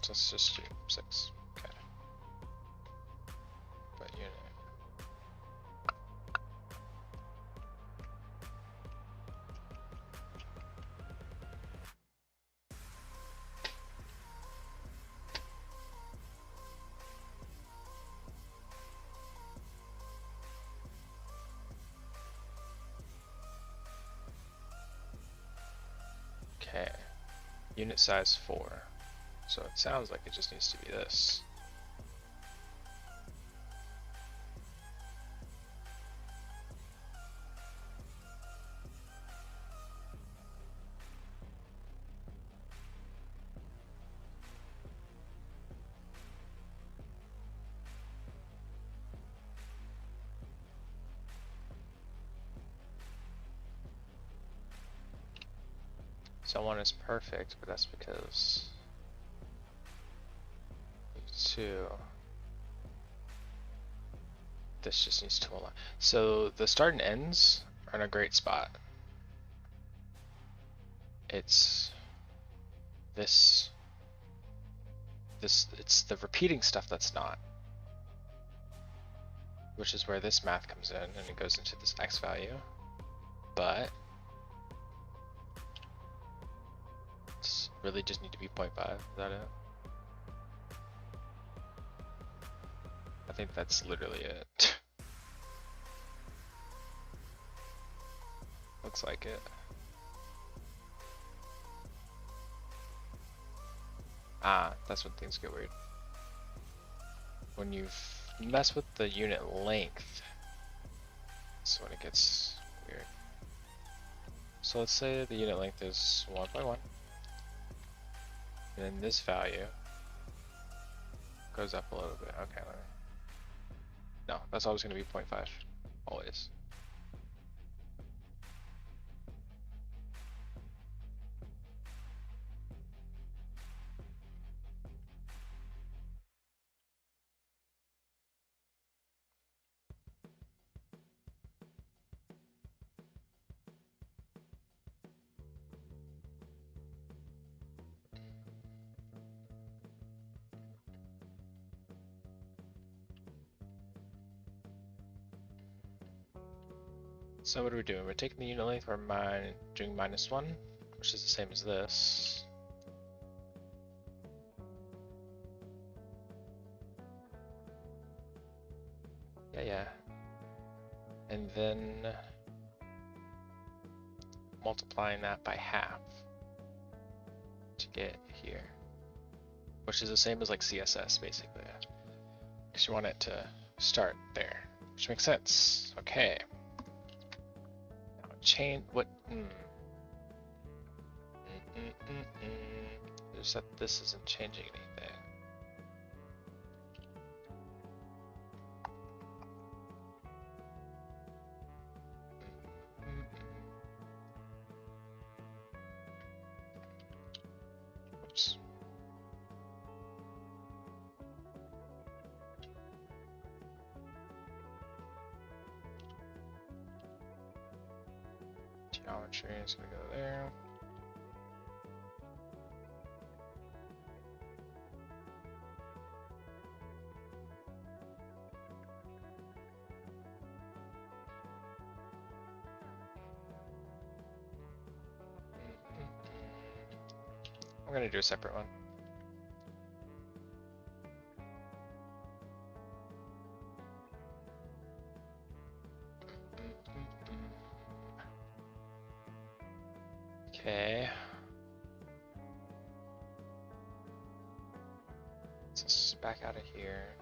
So let's just do 6. Okay. But unit. Okay. Unit size 4. So it sounds like it just needs to be this. So 1 is perfect, but that's because 2. This just needs to align. So the start and ends are in a great spot. It's this, it's the repeating stuff that's not. Which is where this math comes in, and it goes into this x value. But it's really just need to be 0.5. Is that it? I think that's literally it. Looks like it. Ah, that's when things get weird. When you mess with the unit length, that's when it gets weird. So let's say the unit length is 1.1. And then this value goes up a little bit. Okay, let me. No, that's always going to be 0.5. Always. So what are we doing? We're taking the unit length, we're doing -1, which is the same as this. Yeah. And then multiplying that by half to get here, which is the same as like CSS basically, because you want it to start there, which makes sense. Okay. Now change what? Just that this isn't changing anything. Oops. Geometry is gonna go there. I'm gonna do a separate one. Okay. Let's back out of here.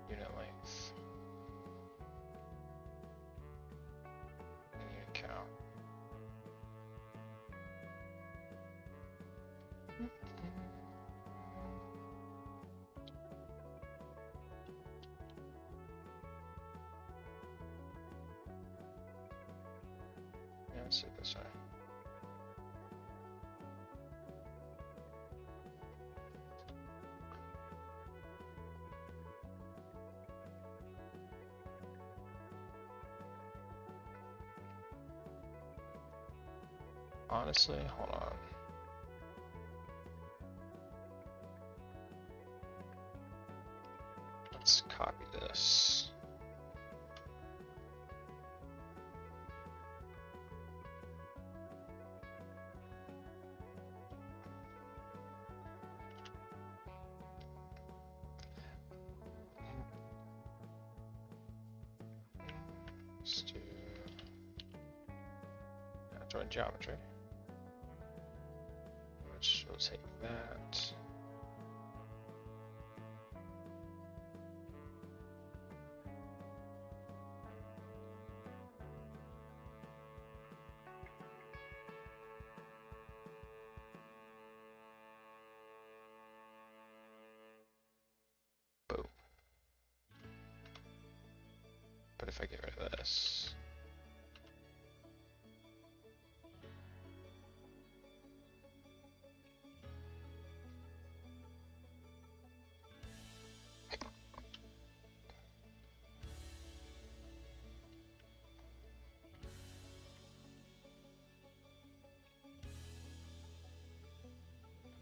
Unit length. And unit count. Yeah, let's see this way. Honestly, hold on. Let's copy this. Let's do join geometry, which will take that. Boom. But if I get rid of this,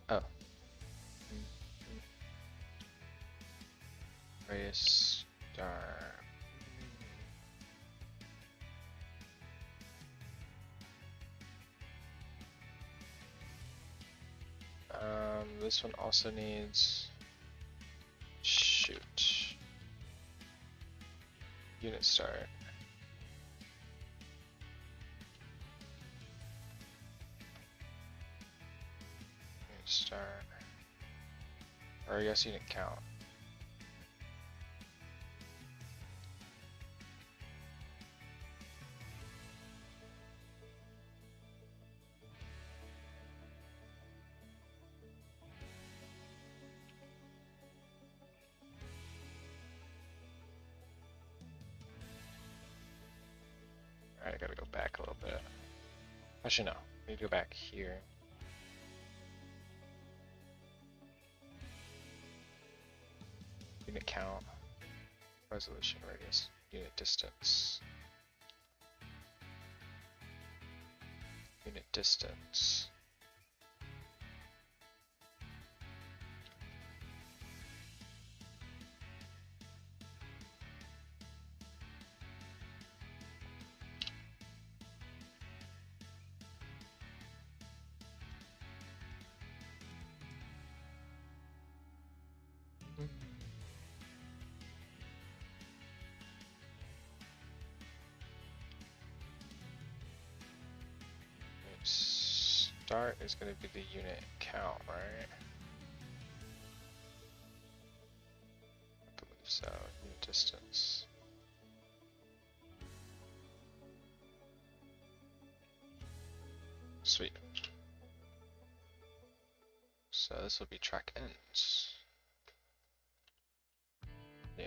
oh, radius star. This one also needs shoot unit start. Unit start, or I guess unit count. Alright, I gotta go back a little bit. Actually, no. I need to go back here. Unit count, resolution, radius, unit distance. Unit distance. start is going to be the unit count, right? I believe so. Unit distance. Sweet. So this will be track ends. Yeah.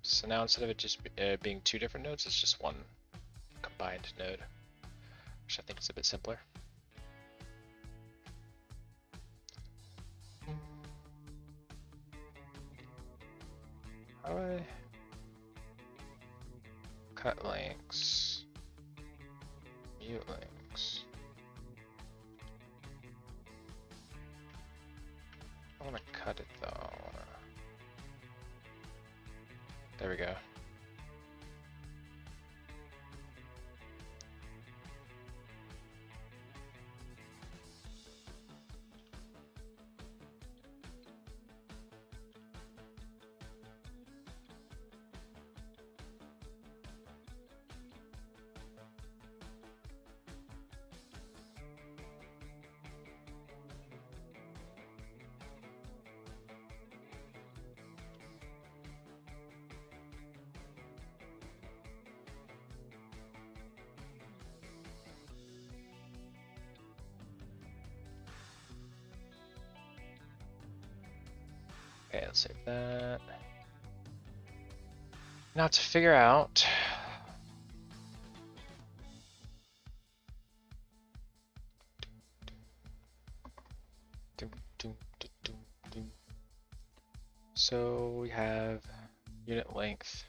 So now instead of it just being two different nodes, it's just one combined node, which I think is a bit simpler. How do I cut links, mute links? I want to cut it though. There we go. Okay, let's save that. Now to figure out so we have unit length.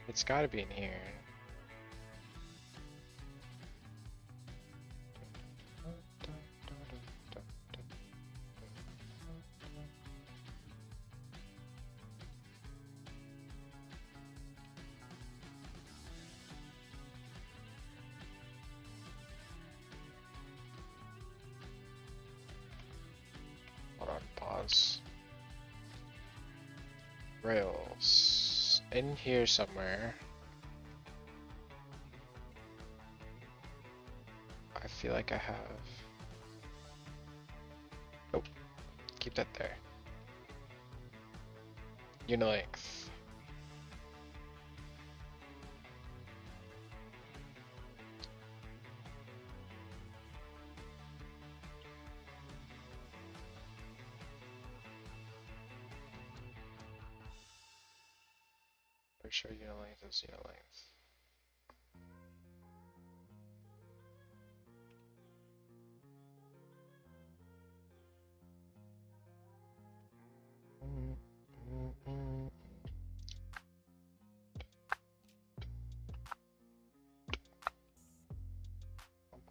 It's got to be in here. Hold on, pause. Rails. In here somewhere. I feel like I have. Nope. Keep that there. Unit length. Pretty sure unit length is unit length.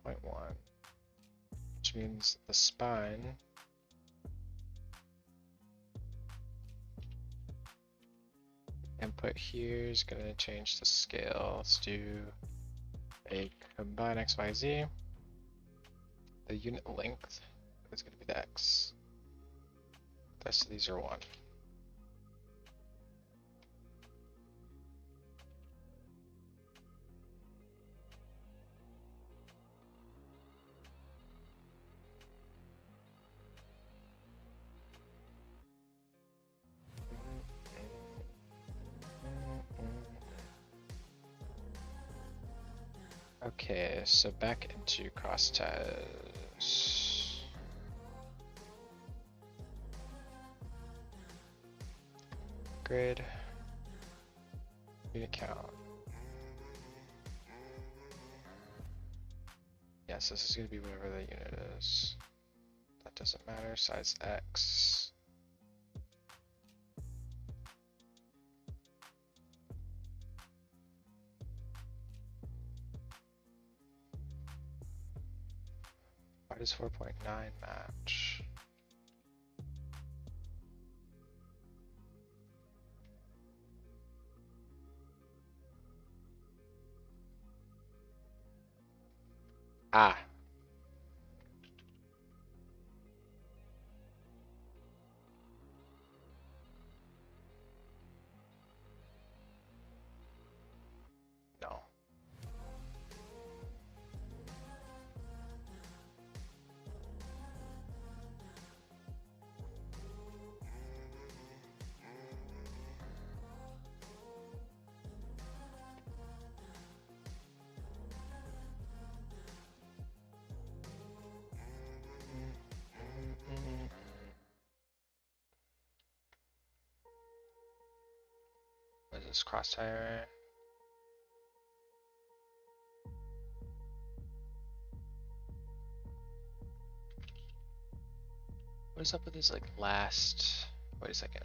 .1, which means the spine input here is going to change the scale. Let's do a combine XYZ. The unit length is going to be the X. The rest of these are 1. Okay, so back into crossties. Grid. Unit count. Yes, this is going to be whatever the unit is. That doesn't matter. Size X. Why does 4.9 match? Ah. this cross tire. What is up with this like last? Wait a second.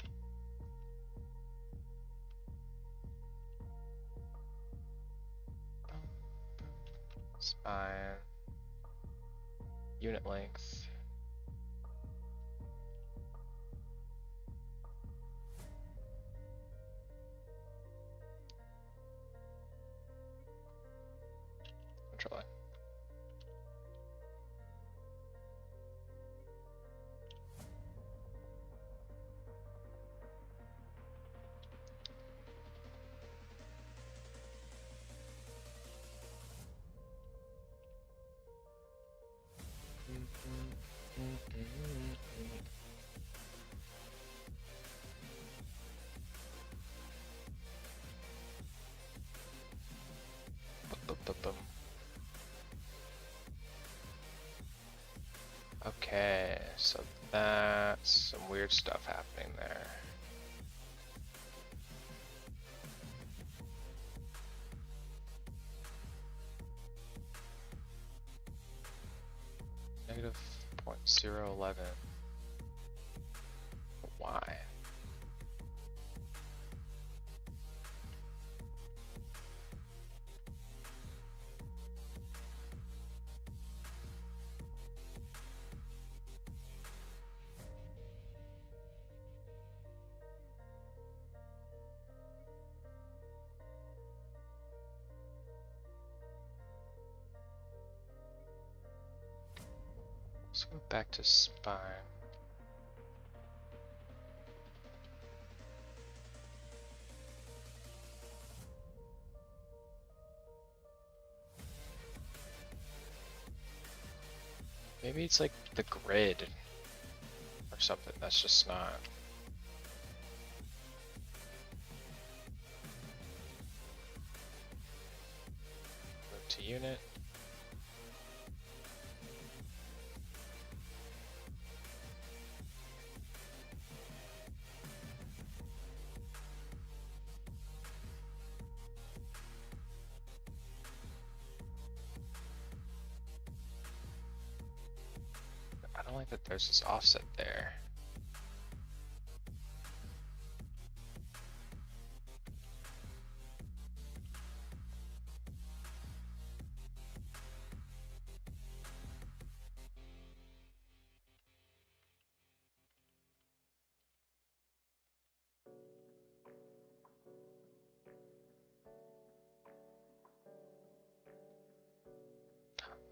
Spine. Unit length. Control. Okay, so that's some weird stuff happening there. Negative 0.011. Why? Let's go back to spine. Maybe it's like the grid or something that's just not. Move to unit. I don't like that there's this offset there.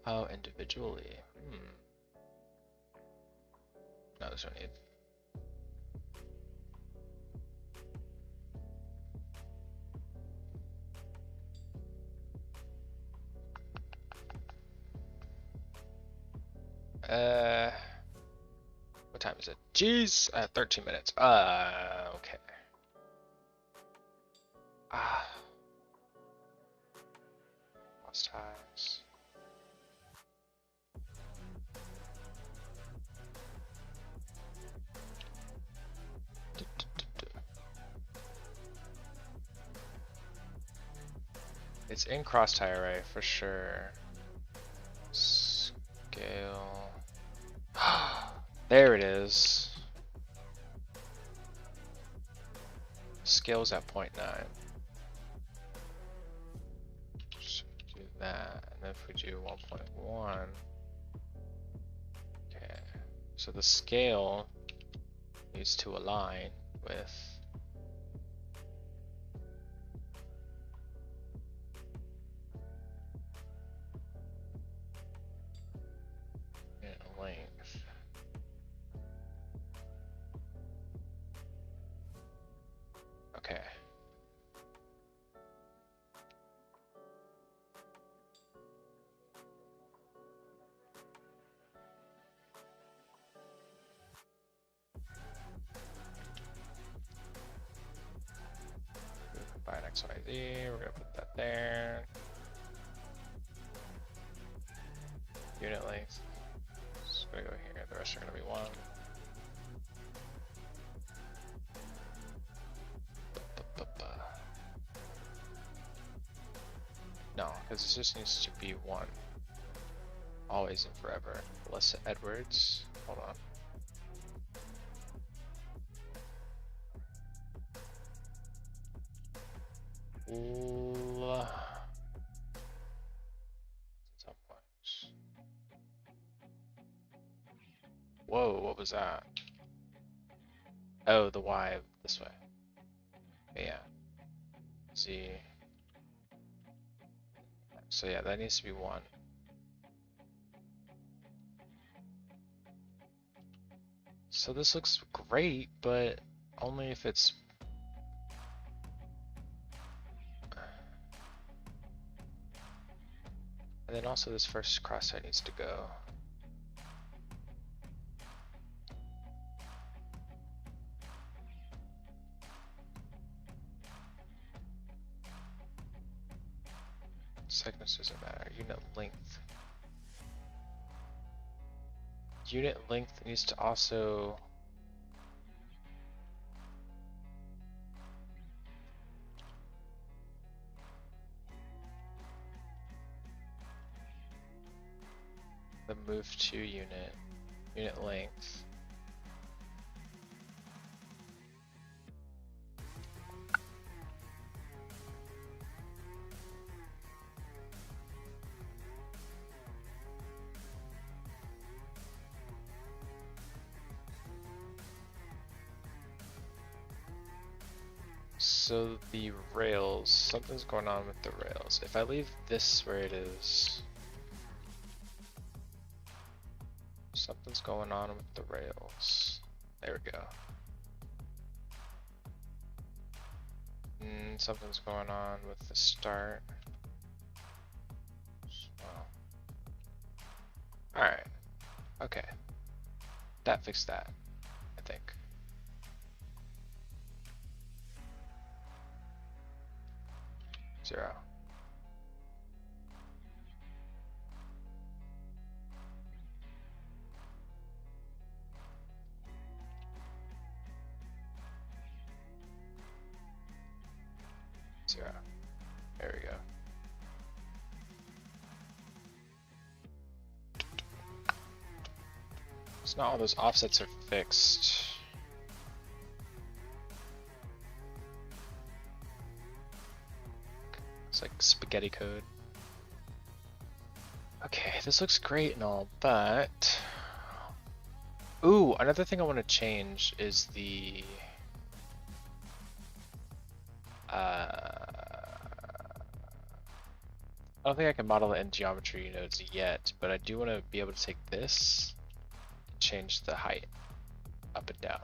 Oh, individually. No, there's no need. What time is it? Jeez, 13 minutes. Okay. Lost ties. It's in cross tie array for sure. Scale. There it is. Scale's at 0.9. Just do that, and then if we do 1.1, okay. So the scale needs to align with length. Okay. Combine XYZ, we're gonna put that there. Unit length. It's gonna go here, the rest are gonna be 1. No, because this just needs to be one. Always and forever. Alyssa Edwards. Hold on. Whoa, what was that? Oh, the Y this way. Yeah. Z. So yeah, that needs to be one. So this looks great, but only if it's... And then also this first crosshair needs to go. Segments doesn't matter. Unit length. Unit length needs to also... The move to unit. Unit length. So the rails, something's going on with the rails. If I leave this where it is, something's going on with the rails. There we go. Something's going on with the start. Alright. Okay. That fixed that, I think. Zero. Zero. There we go. So now all those offsets are fixed. It's like spaghetti code. Okay, this looks great and all, but... Ooh, another thing I want to change is the... I don't think I can model it in geometry nodes yet, but I do want to be able to take this, change the height up and down,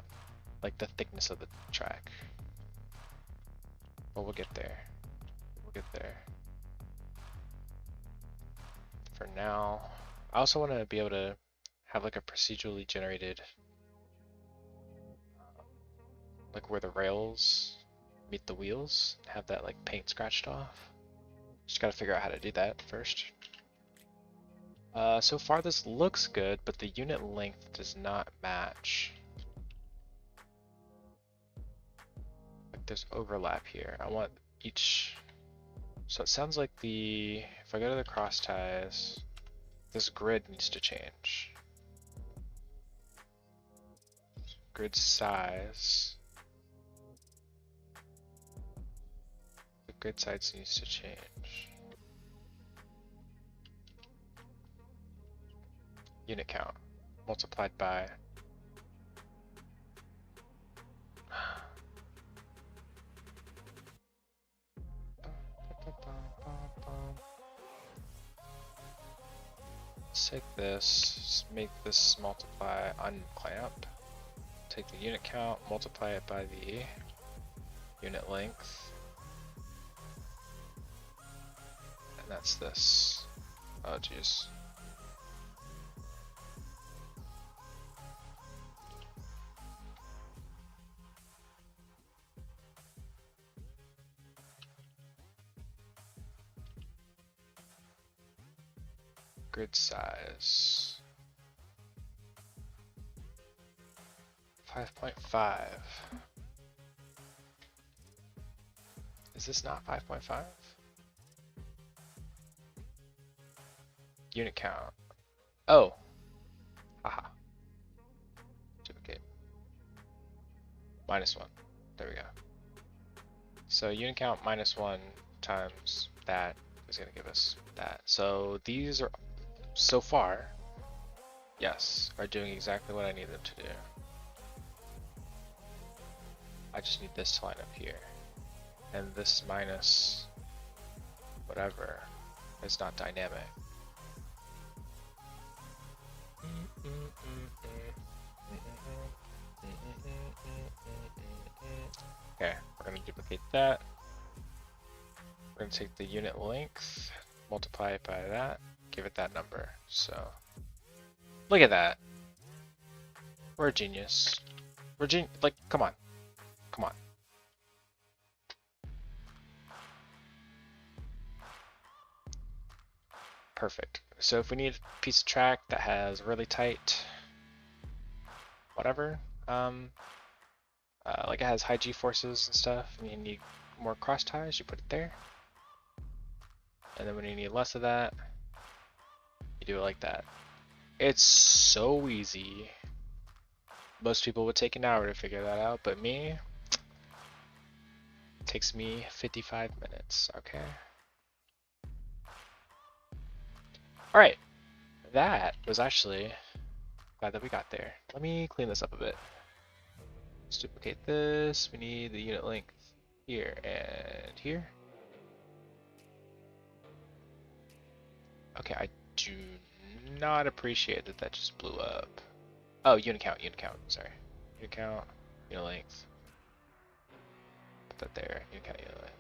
like the thickness of the track. But we'll get there. We'll get there. For now, I also want to be able to have like a procedurally generated, like where the rails meet the wheels, have that like paint scratched off. Just gotta figure out how to do that first. So far this looks good, but the unit length does not match. Like there's overlap here. I want each... So it sounds like if I go to the cross ties, this grid needs to change. Grid size. The grid size needs to change. Unit count multiplied by let's take this, make this multiply unclamp, take the unit count, multiply it by the unit length, and that's this. Oh geez. Grid size 5.5. Is this not 5.5? unit count. Oh, haha. Duplicate. -1. There we go. So unit count -1 times that is going to give us that. So these are, so far, yes, are doing exactly what I need them to do. I just need this to line up here. And this minus whatever is not dynamic. Okay, we're going to duplicate that. We're going to take the unit length, multiply it by that, give it that number. So, look at that. We're a genius. Like, come on. Come on. Perfect. So if we need a piece of track that has really tight, whatever, like it has high G-forces and stuff, and you need more cross ties, you put it there. And then when you need less of that, you do it like that. It's so easy. Most people would take an hour to figure that out, but me, it takes me 55 minutes, okay? Alright, that was actually, glad that we got there. Let me clean this up a bit. Let's duplicate this. We need the unit length here and here. Okay, I do not appreciate that that just blew up. Oh, unit count, sorry. Unit count, unit length. Put that there, unit count, unit length.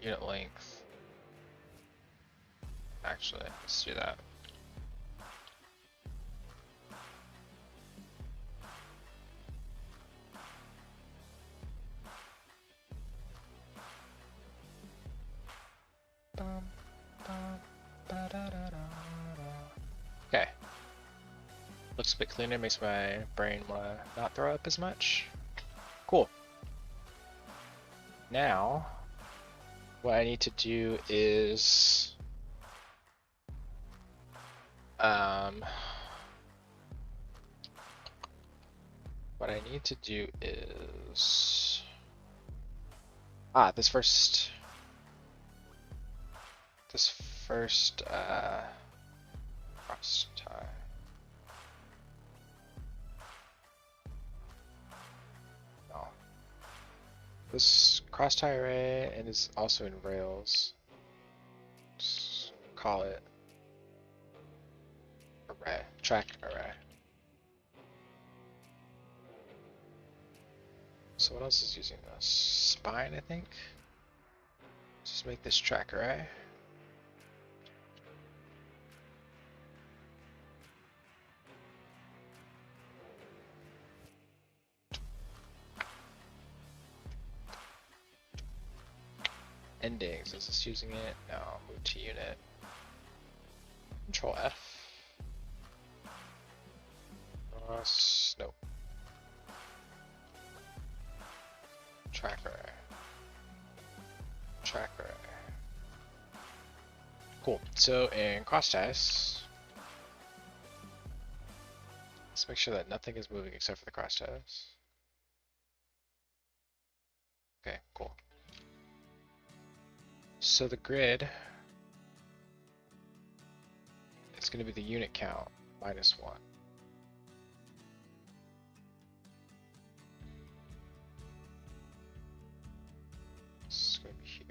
Unit length. Actually, let's do that. Okay. Looks a bit cleaner, makes my brain wanna not throw up as much. Cool. Now, what I need to do is what I need to do is this first cross tie. No. This cross tie array and is also in Rails. Just call it array, track array. So what else is using this? Spine, I think. Just make this track array. Endings, is this using it? No, move to unit. Control F. Nope. Track array. Track array. Cool. So in cross ties, let's make sure that nothing is moving except for the cross ties. Okay, cool. So the grid, it's going to be the unit count -1. It's going to be here.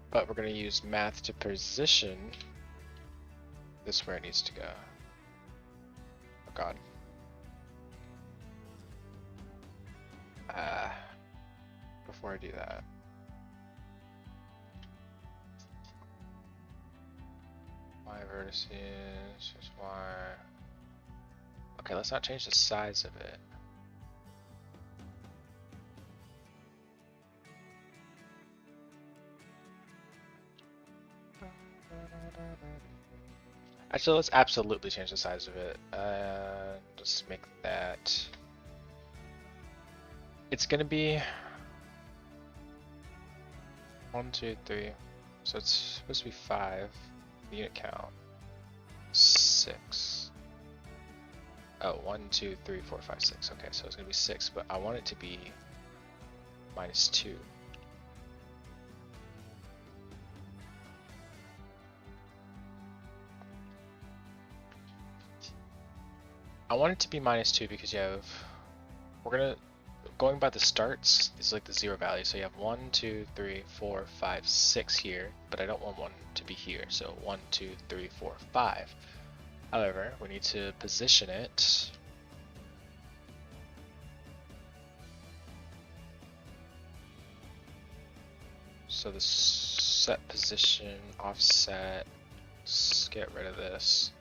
But we're going to use math to position this where it needs to go. Oh god. Before I do that, y vertices is y. Okay, let's not change the size of it. Actually, let's absolutely change the size of it. Let's make that. It's gonna be 1, 2, 3. So it's supposed to be 5. Unit count 6. Oh, 1, 2, 3, 4, 5, 6. Okay, so it's gonna be 6, but I want it to be -2. I want it to be -2 because you have. Going by the starts is like the 0 value. So you have 1, 2, 3, 4, 5, 6 here, but I don't want 1 to be here. So 1, 2, 3, 4, 5. However, we need to position it. So the set position, offset, let's get rid of this.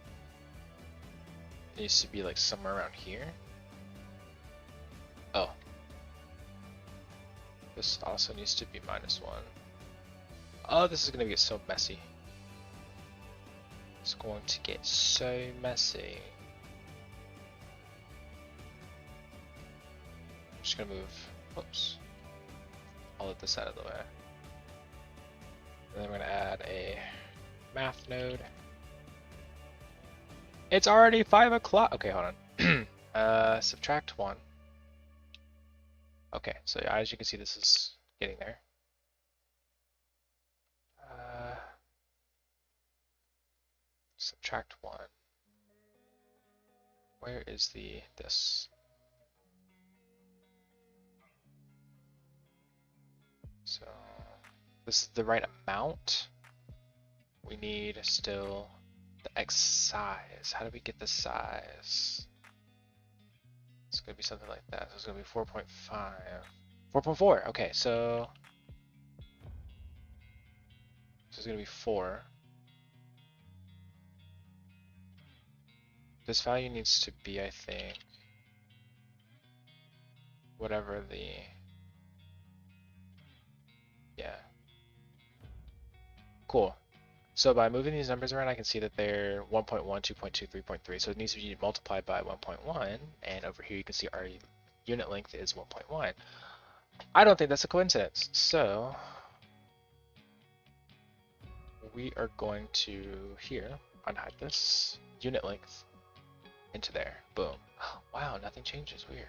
It needs to be like somewhere around here. Oh. This also needs to be -1. Oh, this is going to get so messy. It's going to get so messy. I'm just going to move, whoops, all of this out of the way. And then we're going to add a math node. It's already 5 o'clock. Okay, hold on. Subtract 1. Okay, so as you can see, this is getting there. Subtract 1. Where is this? So this is the right amount. We need still the X size. How do we get the size? It's gonna be something like that. So it's gonna be 4.5. 4.4. Okay, so this is gonna be 4. This value needs to be, I think, whatever the, yeah. Cool. So by moving these numbers around, I can see that they're 1.1, 2.2, 3.3. So it needs to be multiplied by 1.1. And over here you can see our unit length is 1.1. I don't think that's a coincidence. So we are going to here unhide this unit length into there. Boom. Wow, nothing changes. Weird.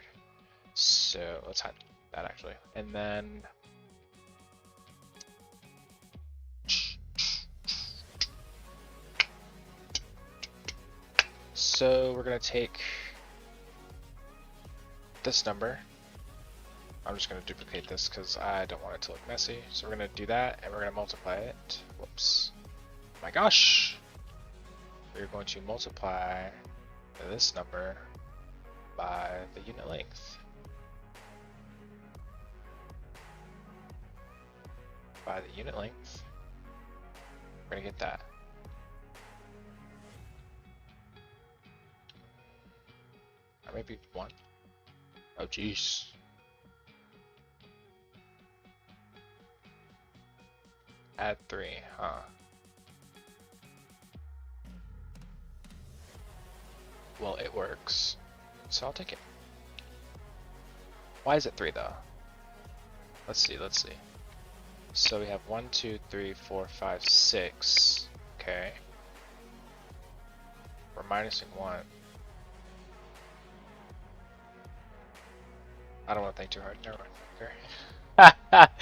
So let's hide that actually. And then so we're gonna take this number. I'm just gonna duplicate this because I don't want it to look messy. So we're gonna do that and we're gonna multiply it. Whoops. Oh my gosh. We're going to multiply this number by the unit length. By the unit length. We're gonna get that. Or maybe 1. Oh jeez. Add 3, huh? Well, it works, so I'll take it. Why is it 3 though? Let's see. So we have 1, 2, 3, 4, 5, 6. Okay. We're minusing 1. I don't want to think too hard. Never mind.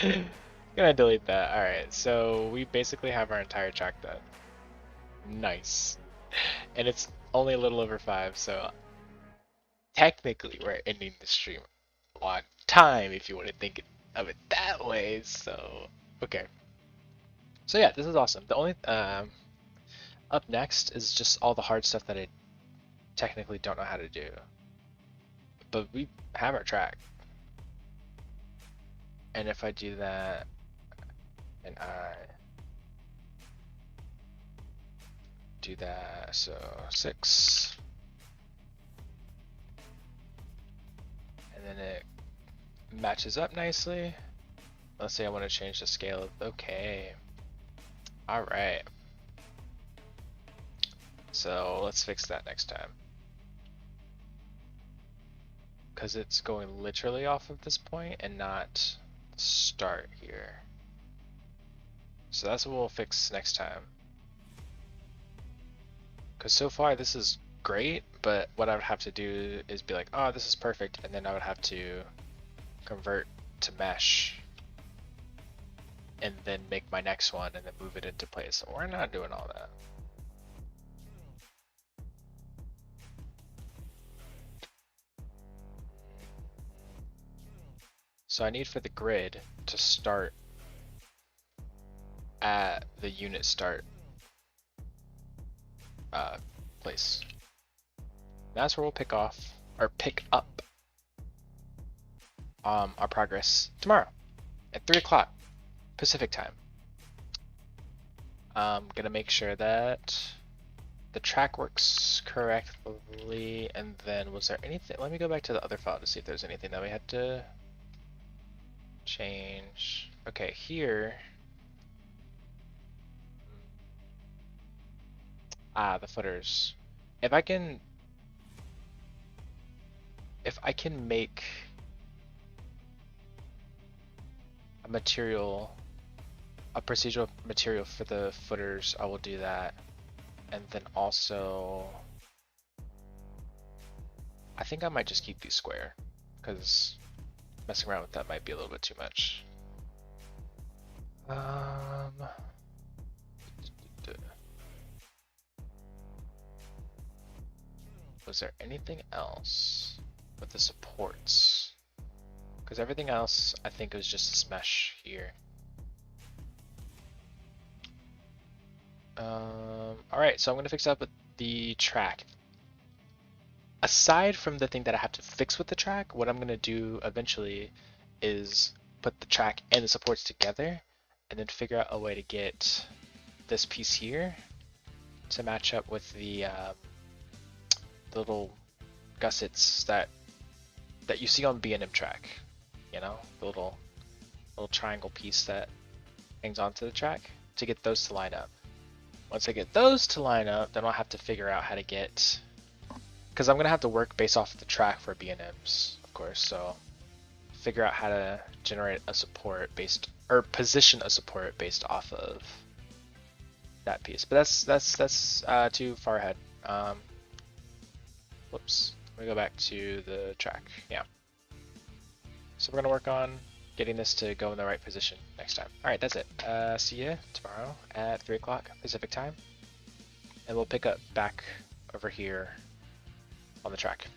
Okay. Gonna delete that. Alright, so we basically have our entire track done. Nice. And it's only a little over 5, so technically we're ending the stream on time if you want to think of it that way. So okay. So yeah, this is awesome. The only up next is just all the hard stuff that I technically don't know how to do. But we have our track. And if I do that and I do that, so 6, and then it matches up nicely. Let's say I want to change the scale of, okay, all right. So let's fix that next time. Because it's going literally off of this point and not start here. So that's what we'll fix next time. Because so far this is great, but what I would have to do is be like, oh, this is perfect, and then I would have to convert to mesh and then make my next one and then move it into place. So we're not doing all that. So I need for the grid to start at the unit start place. That's where we'll pick up our progress tomorrow at 3 o'clock Pacific time. I'm gonna make sure that the track works correctly, and then was there anything? Let me go back to the other file to see if there's anything that we had to change. Okay, here. The footers. If I can make a procedural material for the footers, I will do that. And then also, I think I might just keep these square, because messing around with that might be a little bit too much. Was there anything else with the supports? Because everything else I think was just this mesh here. Alright, so I'm gonna fix up with the track. Aside from the thing that I have to fix with the track, what I'm gonna do eventually is put the track and the supports together and then figure out a way to get this piece here to match up with the little gussets that you see on B&M track, you know, the little triangle piece that hangs onto the track, to get those to line up. Once I get those to line up, then I'll have to figure out how to get, because I'm gonna have to work based off of the track for B&Ms, of course. So figure out how to generate a support based, or position a support based off of that piece. But that's too far ahead. Whoops. Let me go back to the track. Yeah. So we're gonna work on getting this to go in the right position next time. All right, that's it. See you tomorrow at 3 o'clock Pacific time, and we'll pick up back over here on the track.